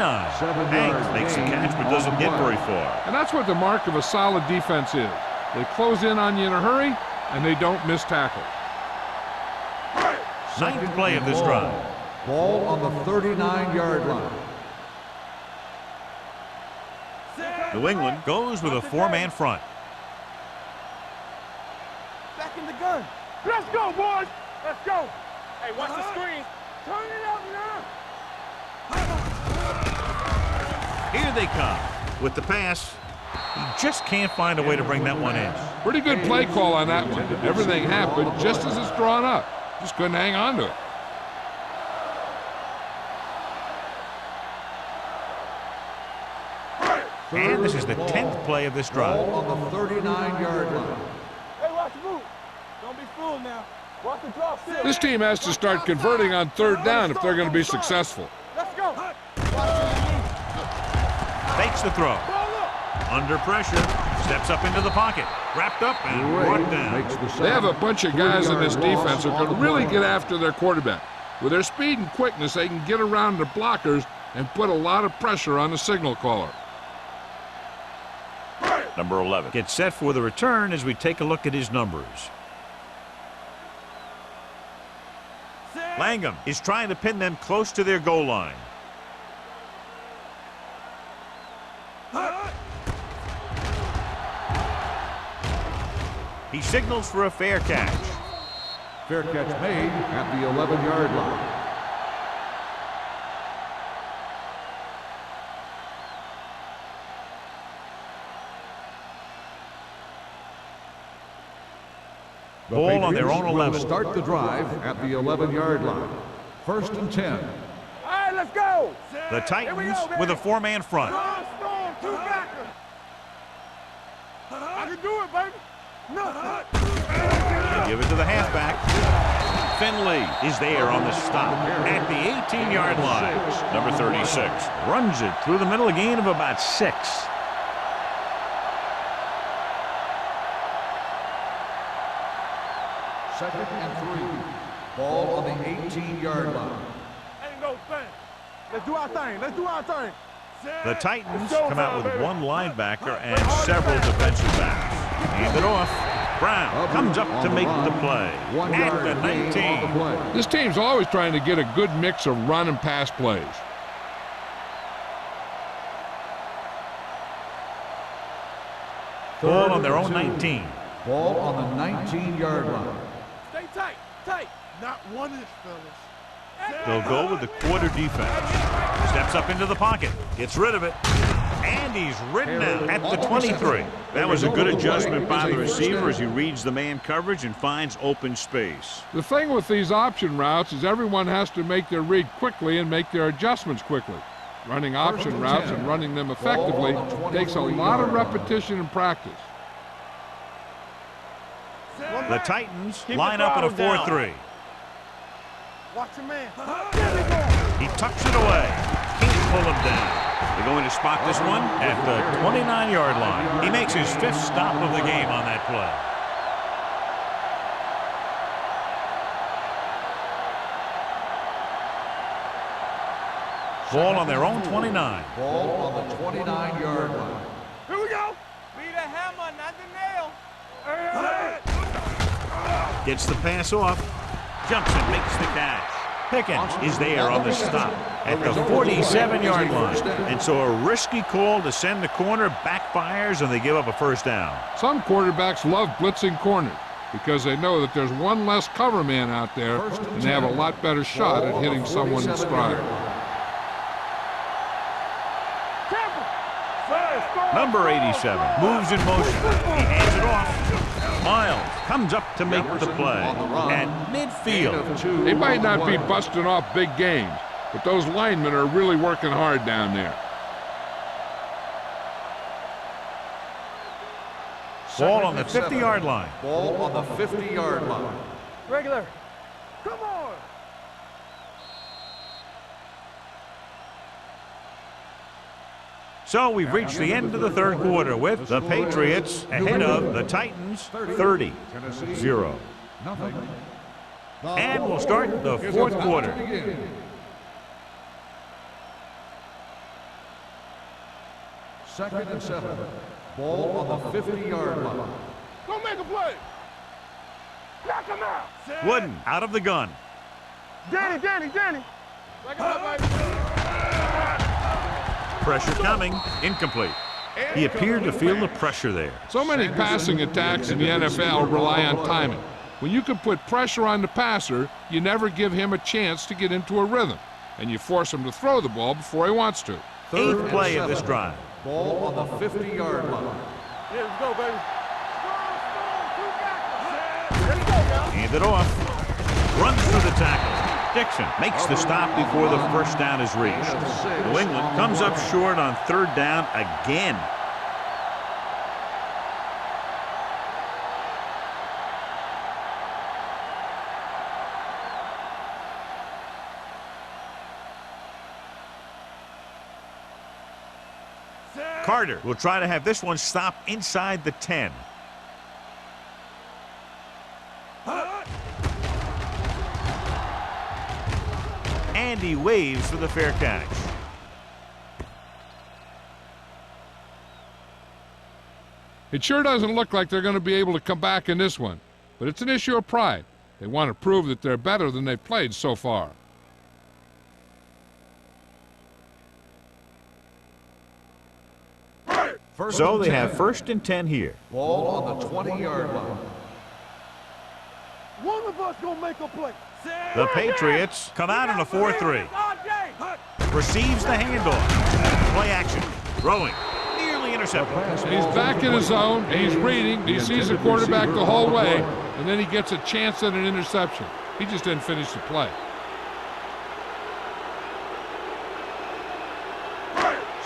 Hanks makes the catch but doesn't get very far. And that's what the mark of a solid defense is. They close in on you in a hurry, and they don't miss tackles. Ninth play of this drive. Ball on the 39-yard line. New England goes with a 4-man front. Back in the gun. Let's go, boys. Let's go. Hey, watch the screen. Turn it up now. Here they come with the pass. He just can't find a way to bring that one in. Pretty good play call on that one. Everything happened just as it's drawn up. Just couldn't hang on to it. And this is the 10th play of this drive. Ball on the 39-yard line. Hey, watch the move. Don't be fooled now. Watch the drop. This team has to start converting on 3rd down if they're going to be successful. Let's go. Fakes the throw. Ball up. Under pressure. Steps up into the pocket. Wrapped up and brought down. They have a bunch of guys in this defense who can really get after their quarterback. With their speed and quickness, they can get around the blockers and put a lot of pressure on the signal caller. Number 11 gets set for the return as we take a look at his numbers. Langham is trying to pin them close to their goal line. He signals for a fair catch. Fair catch made at the 11-yard line. Ball on their own 11. Start the drive at the 11-yard line. 1st and 10. All right, let's go. The Titans with a 4-man front. Storm, 2 backers. I can do it, baby. They give it to the halfback. Finley is there on the stop at the 18-yard line. Number 36 runs it through the middle, a gain of about 6. Second and 3. Ball on the 18-yard line. Ain't no thing. Let's do our thing. Let's do our thing. The Titans come out with 1 linebacker and several defensive backs. Hand it off. Brown comes up to make the play at the 19. This team's always trying to get a good mix of run and pass plays. Ball on their own 19. Ball on the 19-yard line. Stay tight, tight. Not one of this, fellas. They'll go with the quarter defense. Steps up into the pocket. Gets rid of it. And he's ridden out at the 23. That was a good adjustment by the receiver as he reads the man coverage and finds open space. The thing with these option routes is everyone has to make their read quickly and make their adjustments quickly. Running option routes and running them effectively takes a lot of repetition and practice. The Titans line up in a 4-3. Watch your man. He tucks it away. Can't pull him down. They're going to spot this one at the 29-yard line. He makes his 5th stop of the game on that play. Ball on their own 29. Ball on the 29-yard line. Here we go. Be the hammer, not the nail. Gets the pass off. Jumps and makes the catch. Pickens is there on the stop at the 47-yard line. And so a risky call to send the corner backfires, and they give up a first down. Some quarterbacks love blitzing corners because they know that there's one less cover man out there, and they have a lot better shot at hitting someone in stride. Number 87 moves in motion. He hands it off. Miles comes up to make the play at midfield. They might not be busting off big games, but those linemen are really working hard down there. Ball on the 50-yard line. Ball on the 50-yard line. Regular. Come on. So we've reached the end of the third quarter with the Patriots ahead of the Titans 30-0. And we'll start the fourth quarter. Second and 7. Ball on the 50-yard line. Go make a play. Knock him out. Wooden out of the gun. Danny. Back him up, baby. Pressure coming. Incomplete. He appeared to feel the pressure there. So many passing attacks in the NFL rely on timing. When you can put pressure on the passer, you never give him a chance to get into a rhythm, and you force him to throw the ball before he wants to. Eighth play of this drive. Ball on the 50-yard line. Yeah, let's go, baby. Hand it off. Runs through the tackle. Dixon makes the stop before the first down is reached. New England comes up short on third down again. Carter will try to have this one stop inside the 10. And he waves for the fair catch. It sure doesn't look like they're going to be able to come back in this one, but it's an issue of pride. They want to prove that they're better than they've played so far. So they have first and 10 here. Ball on the 20-yard line. One of us gonna make a play. The Patriots come out in a 4-3. Receives the handoff. Play action. Throwing. Nearly intercepted. He's back in his zone. He's reading. He sees the quarterback the whole way, and then he gets a chance at an interception. He just didn't finish the play.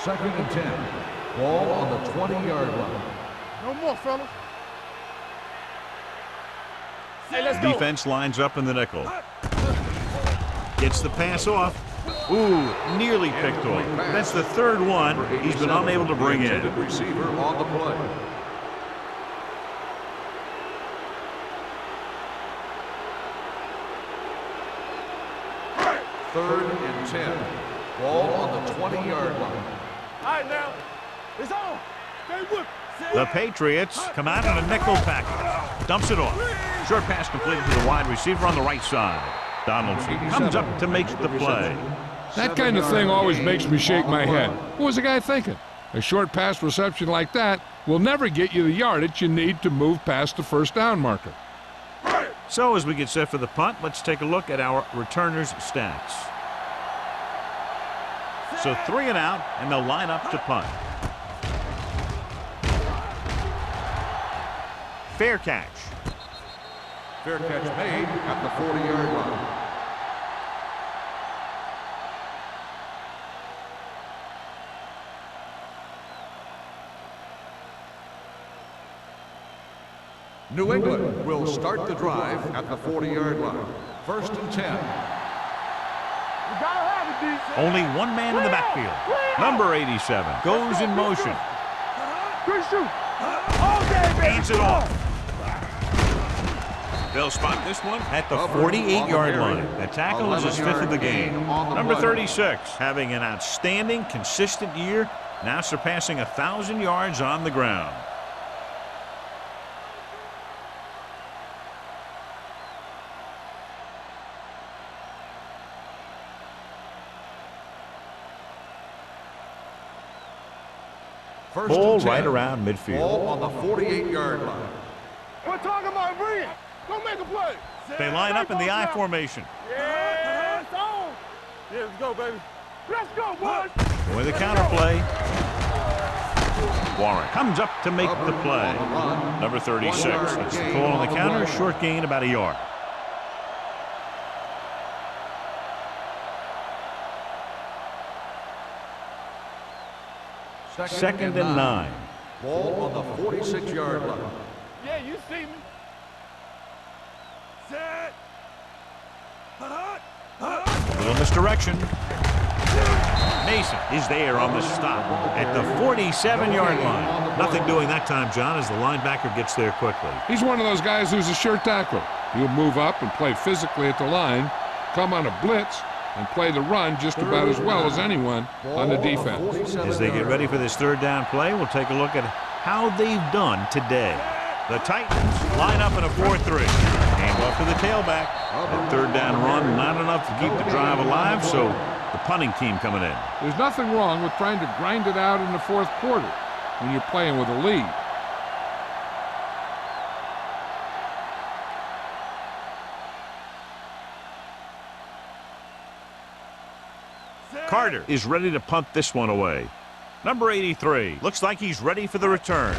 Second and 10. Ball on the 20-yard line. No more, fellas. Hey, let's go. Defense lines up in the nickel. Gets the pass off. Ooh, nearly picked off. That's the third one he's been unable to bring in. Receiver on the play. Third and 10. Ball on the 20-yard line. All right, now. It's on. Stay with me. The Patriots come out in a nickel package. Dumps it off. Short pass completed to the wide receiver on the right side. Donaldson comes up to make the play. That kind of thing always makes me shake my head. What was the guy thinking? A short pass reception like that will never get you the yardage you need to move past the first down marker. So as we get set for the punt, let's take a look at our returners' stats. So 3 and out, and they'll line up to punt. Fair catch. Fair catch made at the 40-yard line. New England will start the drive at the 40-yard line. First and 10. You gotta have it, D. Only one man in the backfield. Number 87 goes in motion. Good shoot. All day, baby. Hands it off. They'll spot this one at the 48-yard line. The tackle is his 5th of the game. Number 36 having an outstanding, consistent year, now surpassing 1,000 yards on the ground. First Ball and 10. right around midfield. Ball on the 48-yard line. We're talking about bringing. Go make a play. They line up in the I formation. Yeah, it's on. Yeah, let's go, baby. Let's go, boys. With the counter play. Warren comes up to make the play. Number 36. That's the call on the counter. Short gain, about a yard. Second and 9. Ball on the 46-yard line. Yeah, you see me. Set. Little misdirection. Mason is there on the stop at the 47-yard line. Nothing doing that time, John, as the linebacker gets there quickly. He's one of those guys who's a sure tackler. He'll move up and play physically at the line, come on a blitz, and play the run just about as well as anyone on the defense. As they get ready for this third down play, we'll take a look at how they've done today. The Titans line up in a 4-3. Hand off to the tailback. That third down run, not enough to keep the drive alive, so the punting team coming in. There's nothing wrong with trying to grind it out in the fourth quarter when you're playing with a lead. Carter is ready to punt this one away. Number 83 looks like he's ready for the return.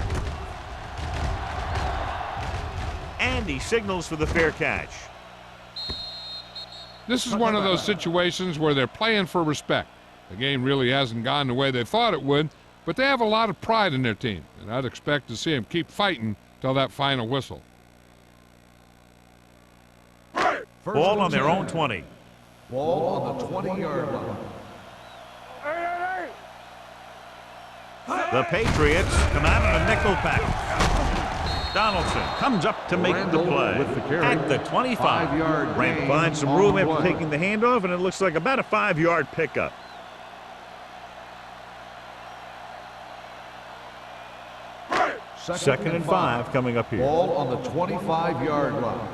And he signals for the fair catch. This is one of those situations where they're playing for respect. The game really hasn't gone the way they thought it would, but they have a lot of pride in their team, and I'd expect to see them keep fighting till that final whistle. Ball on their own 20. Ball on the 20-yard line. The Patriots come out in a nickel package. Donaldson comes up to make the play at the 25. Brent finds some room after taking the handoff, and it looks like about a 5-yard pickup. Second and 5 coming up here. Ball on the 25-yard line.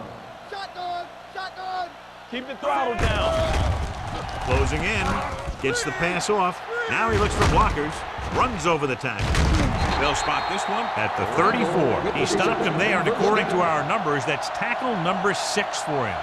Shotgun, shotgun. Keep the throttle down. Closing in, gets the pass off. Now he looks for blockers, runs over the tackle. They'll spot this one at the 34. He stopped him there, and according to our numbers, that's tackle number 6 for him.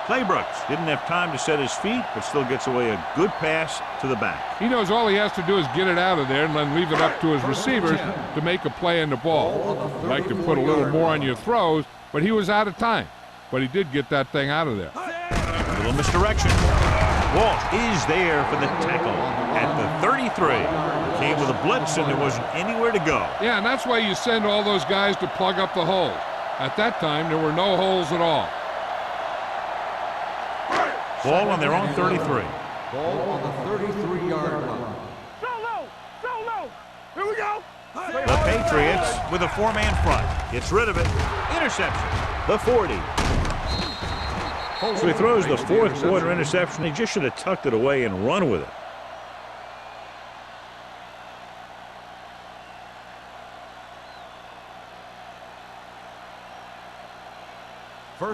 Claybrooks didn't have time to set his feet, but still gets away a good pass to the back. He knows all he has to do is get it out of there and then leave it up to his receivers to make a play in the ball. You'd like to put a little more on your throws, but he was out of time. But he did get that thing out of there. A little misdirection. Walt is there for the tackle at the 33. Came with a blitz, and there wasn't anywhere to go. Yeah, and that's why you send all those guys to plug up the holes. At that time, there were no holes at all. Ball on their own 33. Ball on the 33-yard line. Solo. Here we go. The Patriots with a 4-man front. Gets rid of it. Interception. The 40. So he throws the fourth quarter interception. He just should have tucked it away and run with it.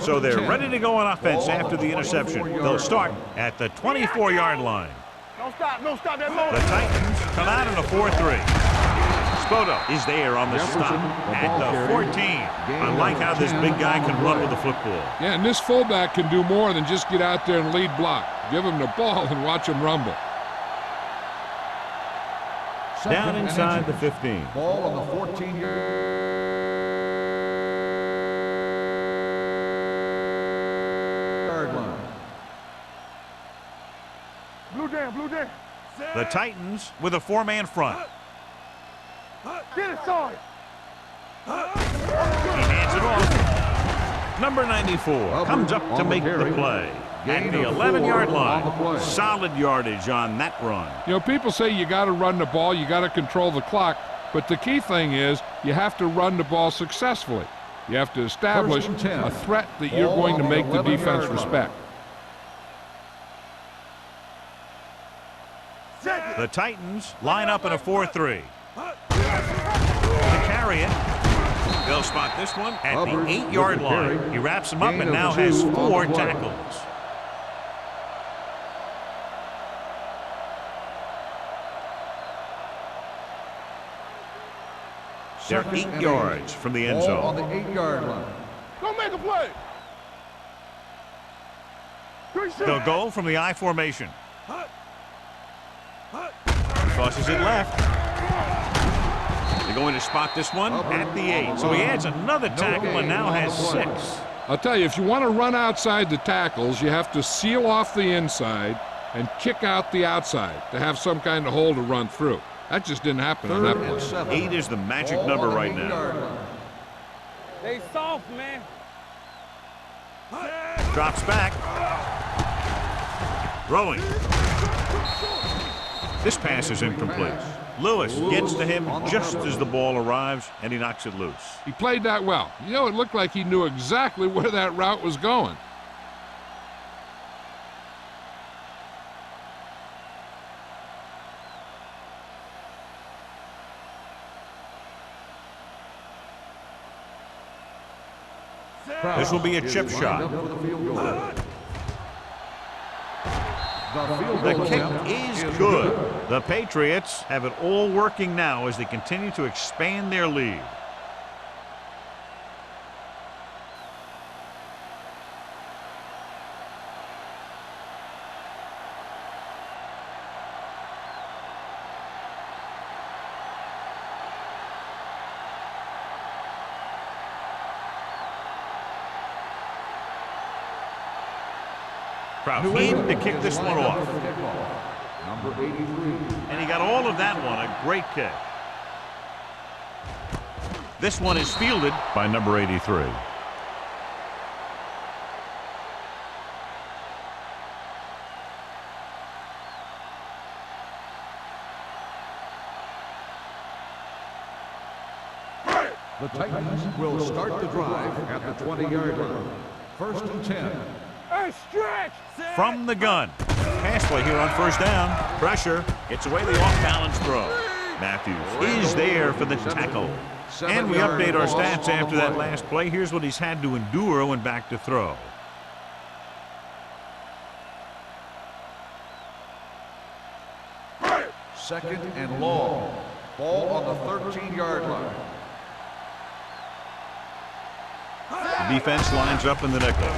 So they're ready to go on offense after the interception. They'll start at the 24-yard line. Don't stop that motor. The Titans come out in a 4-3. Spoto is there on the stop at the 14. I like how this big guy can run with the football. Yeah, and this fullback can do more than just get out there and lead block. Give him the ball and watch him rumble. Down inside the 15. Ball on the 14-yard line. Blue jam. The Titans with a 4-man front. Get it, son. He hands it off. Number 94 comes up to make the play at the 11-yard line. Solid yardage on that run. You know, people say you got to run the ball, you got to control the clock, but the key thing is you have to run the ball successfully. You have to establish a threat that you're going to make the defense respect. The Titans line up in a 4-3. To carry it, they'll spot this one at the 8-yard line. He wraps him up and now has 4 tackles. They're Second 8 and yards 8. from the end Ball on zone. the 8-yard line. Go make a play. They'll go from the I formation. Crosses it left. They're going to spot this one at the 8. So he adds another tackle and now has 6. I'll tell you, if you want to run outside the tackles, you have to seal off the inside and kick out the outside to have some kind of hole to run through. That just didn't happen on that play. 8 is the magic number right now. They soft, man. Drops back. Throwing. This pass is incomplete. Lewis gets to him just as the ball arrives, and he knocks it loose. He played that well. You know, it looked like he knew exactly where that route was going. This will be a chip shot. The kick is good. The Patriots have it all working now as they continue to expand their lead. Proud in to kick this one off. Number 83. And he got all of that one. A great kick. This one is fielded by number 83. The Titans will start the drive at the 20-yard line. First and 10. Hey, stretch. From the gun. Pass play here on first down. Pressure. Gets away the off-balance throw. Matthews is there for the tackle. And we update our stats after that last play. Here's what he's had to endure when back to throw. Second and long. Ball on the 13-yard line. The defense lines up in the nickel.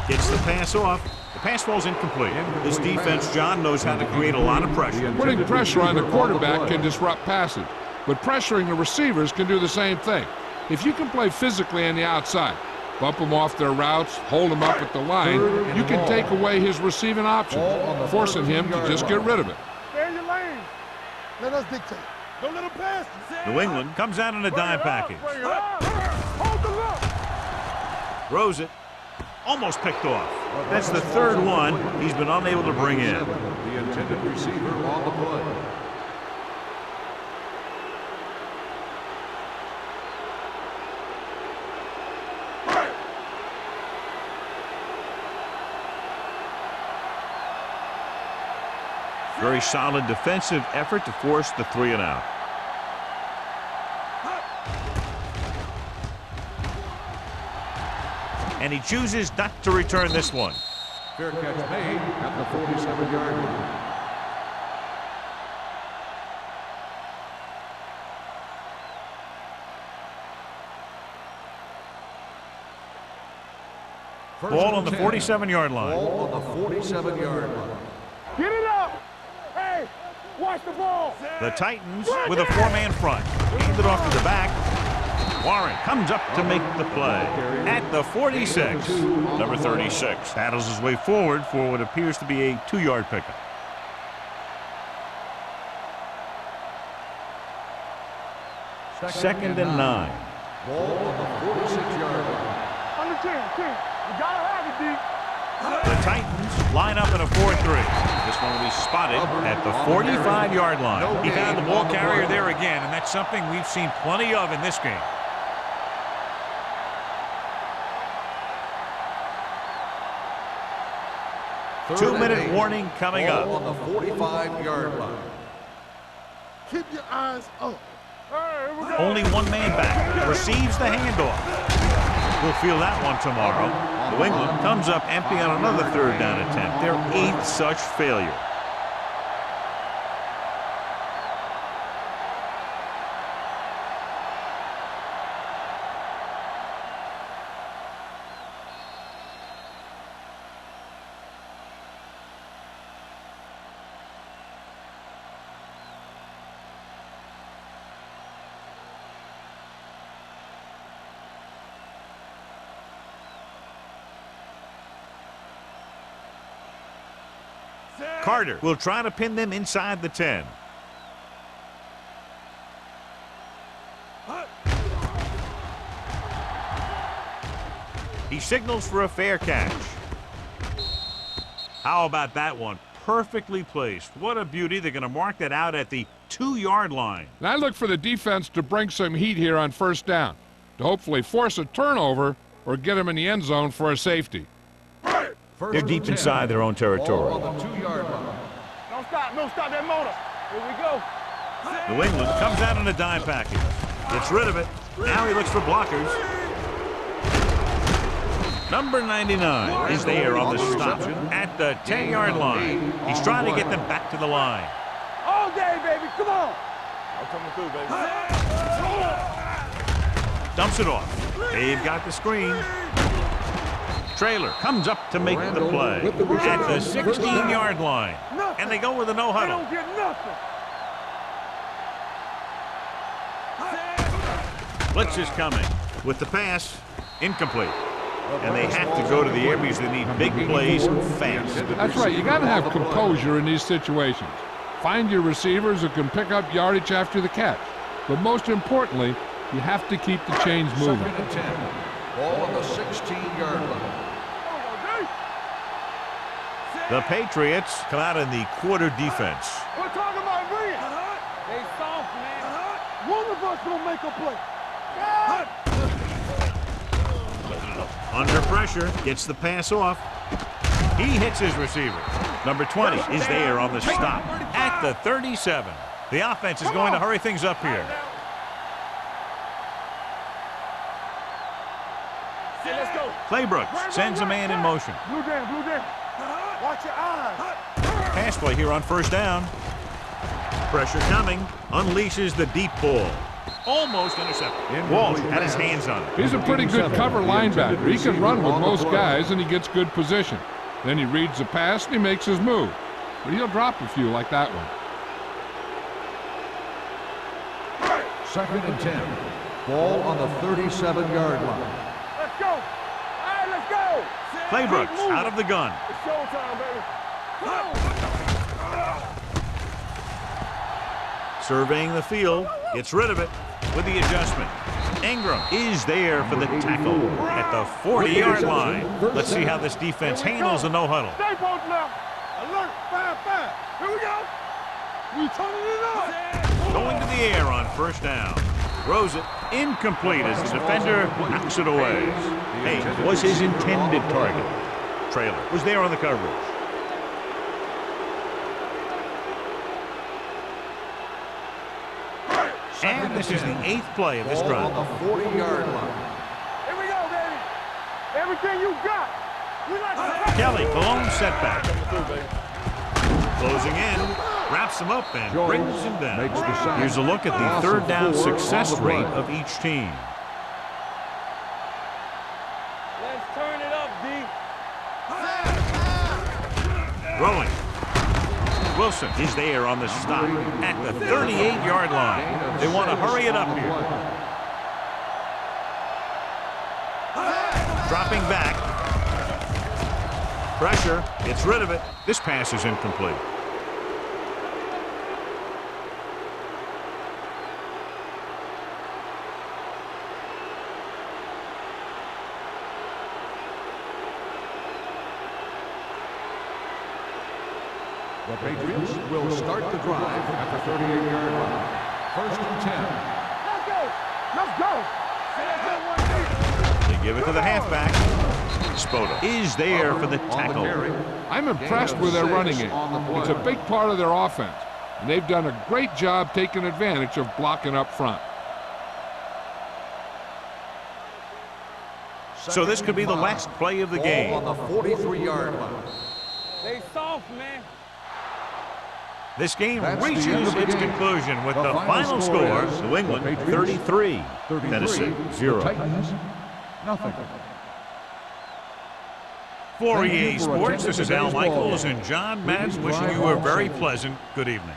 Gets the pass off. The pass falls incomplete. This defense, John, knows how to create a lot of pressure. Putting pressure on the quarterback can disrupt passing, but pressuring the receivers can do the same thing. If you can play physically on the outside, bump them off their routes, hold them up at the line, you can take away his receiving options, forcing him to just get rid of it. Stay in your lane. Let us dictate. Don't let him pass. New England comes out in a dime package. Hold the look. Throws it. Almost picked off. That's the third one he's been unable to bring in. The intended receiver on the play. Very solid defensive effort to force the 3 and out. And he chooses not to return this one. Fair catch made at the 47-yard line. Ball on the 47-yard line. Ball on the 47-yard line. Get it up. Hey, watch the ball. The Titans with a 4-man front. Hand it off to the back. Warren comes up to make the play at the 46. Number 36 battles his way forward for what appears to be a 2-yard pickup. Second and 9. Ball on the 46-yard line. On the 10. You gotta have it, D. The Titans line up in a 4-3. This one will be spotted at the 45-yard line. He found the ball carrier there again, and that's something we've seen plenty of in this game. Two-minute warning coming up. On the 45-yard line. Keep your eyes up. Hey, here we go. Only one man back. Receives the handoff. We'll feel that one tomorrow. New England comes up empty on another 3rd down attempt. Their 8th such failure. Carter will try to pin them inside the 10. He signals for a fair catch. How about that one? Perfectly placed. What a beauty. They're going to mark that out at the 2-yard line. And I look for the defense to bring some heat here on first down, to hopefully force a turnover or get them in the end zone for a safety. They're deep inside their own territory. Ball on the 2-yard line. Don't stop that motor. Here we go. New England comes out in a dime package. Gets rid of it. Now he looks for blockers. Number 99 is there on the stop at the 10-yard line. He's trying to get them back to the line. All day, baby. Come on. I'm coming through, baby. Dumps it off. They've got the screen. Trailer comes up to make the play at the 16-yard line. And they go with a no They huddle. don't get nothing. Blitz is coming with the pass. Incomplete. And they have to go to the air because they need big plays fast. That's right. You got to have composure in these situations. Find your receivers who can pick up yardage after the catch. But most importantly, you have to keep the chains moving. 2nd and 10. Ball on the 16-yard line. The Patriots come out in the quarter defense. We're talking about Reed. They soft, man. One of us will make a play. Under pressure, gets the pass off. He hits his receiver. Number 20 is there on the stop at the 37. The offense is going to hurry things up here. Let's go. Claybrooks sends a man in motion. Blue jam. Watch your eyes. Pass play here on first down. Pressure coming. Unleashes the deep ball. Almost intercepted. Walsh had his hands on it. He's a pretty good cover linebacker. He can run with most guys, and he gets good position. Then he reads the pass, and he makes his move. But he'll drop a few like that one. 2nd and 10. Ball on the 37-yard line. Let's go. All right, let's go. Claybrooks out of the gun. It's showtime, baby. Surveying the field. Gets rid of it with the adjustment. Ingram is there for the tackle at the 40-yard line. Let's see how this defense handles a no huddle. Stay both now. Alert. 5-5. Here we go. We turning it up. Going to the air on first down. Throws it incomplete as the defender knocks it away. Hey, was his intended target. Trailer was there on the coverage. And this is the 8th play of this Ball drive. on the 40-yard line. Here we go, baby. Everything you got. We like to Kelly, Cologne setback. Closing in, wraps him up and brings him down. Makes the sack. Here's a look at the third down success rate of each team. Let's turn it up, D. Rolling. Wilson is there on the stop at the 38-yard line. They want to hurry it up here. Dropping back. Pressure. Gets rid of it. This pass is incomplete. The Patriots will start the drive at the 38-yard line. 1st and 10. Let's go. They give it to the halfback. Spota is there for the tackle. I'm impressed with their running game. It's a big part of their offense, and they've done a great job taking advantage of blocking up front. So this could be the last play of the game. Ball on the 43-yard line. They soft, man. This game That's the reaches end of the its game. conclusion with The the final final score score, is New England the Patriots 33, Tennessee 0. Titans, nothing. For Thank you EA for Sports, attending this is Al today's ball Michaels game. and John Please Madden wishing drive you a home very safely. pleasant good evening.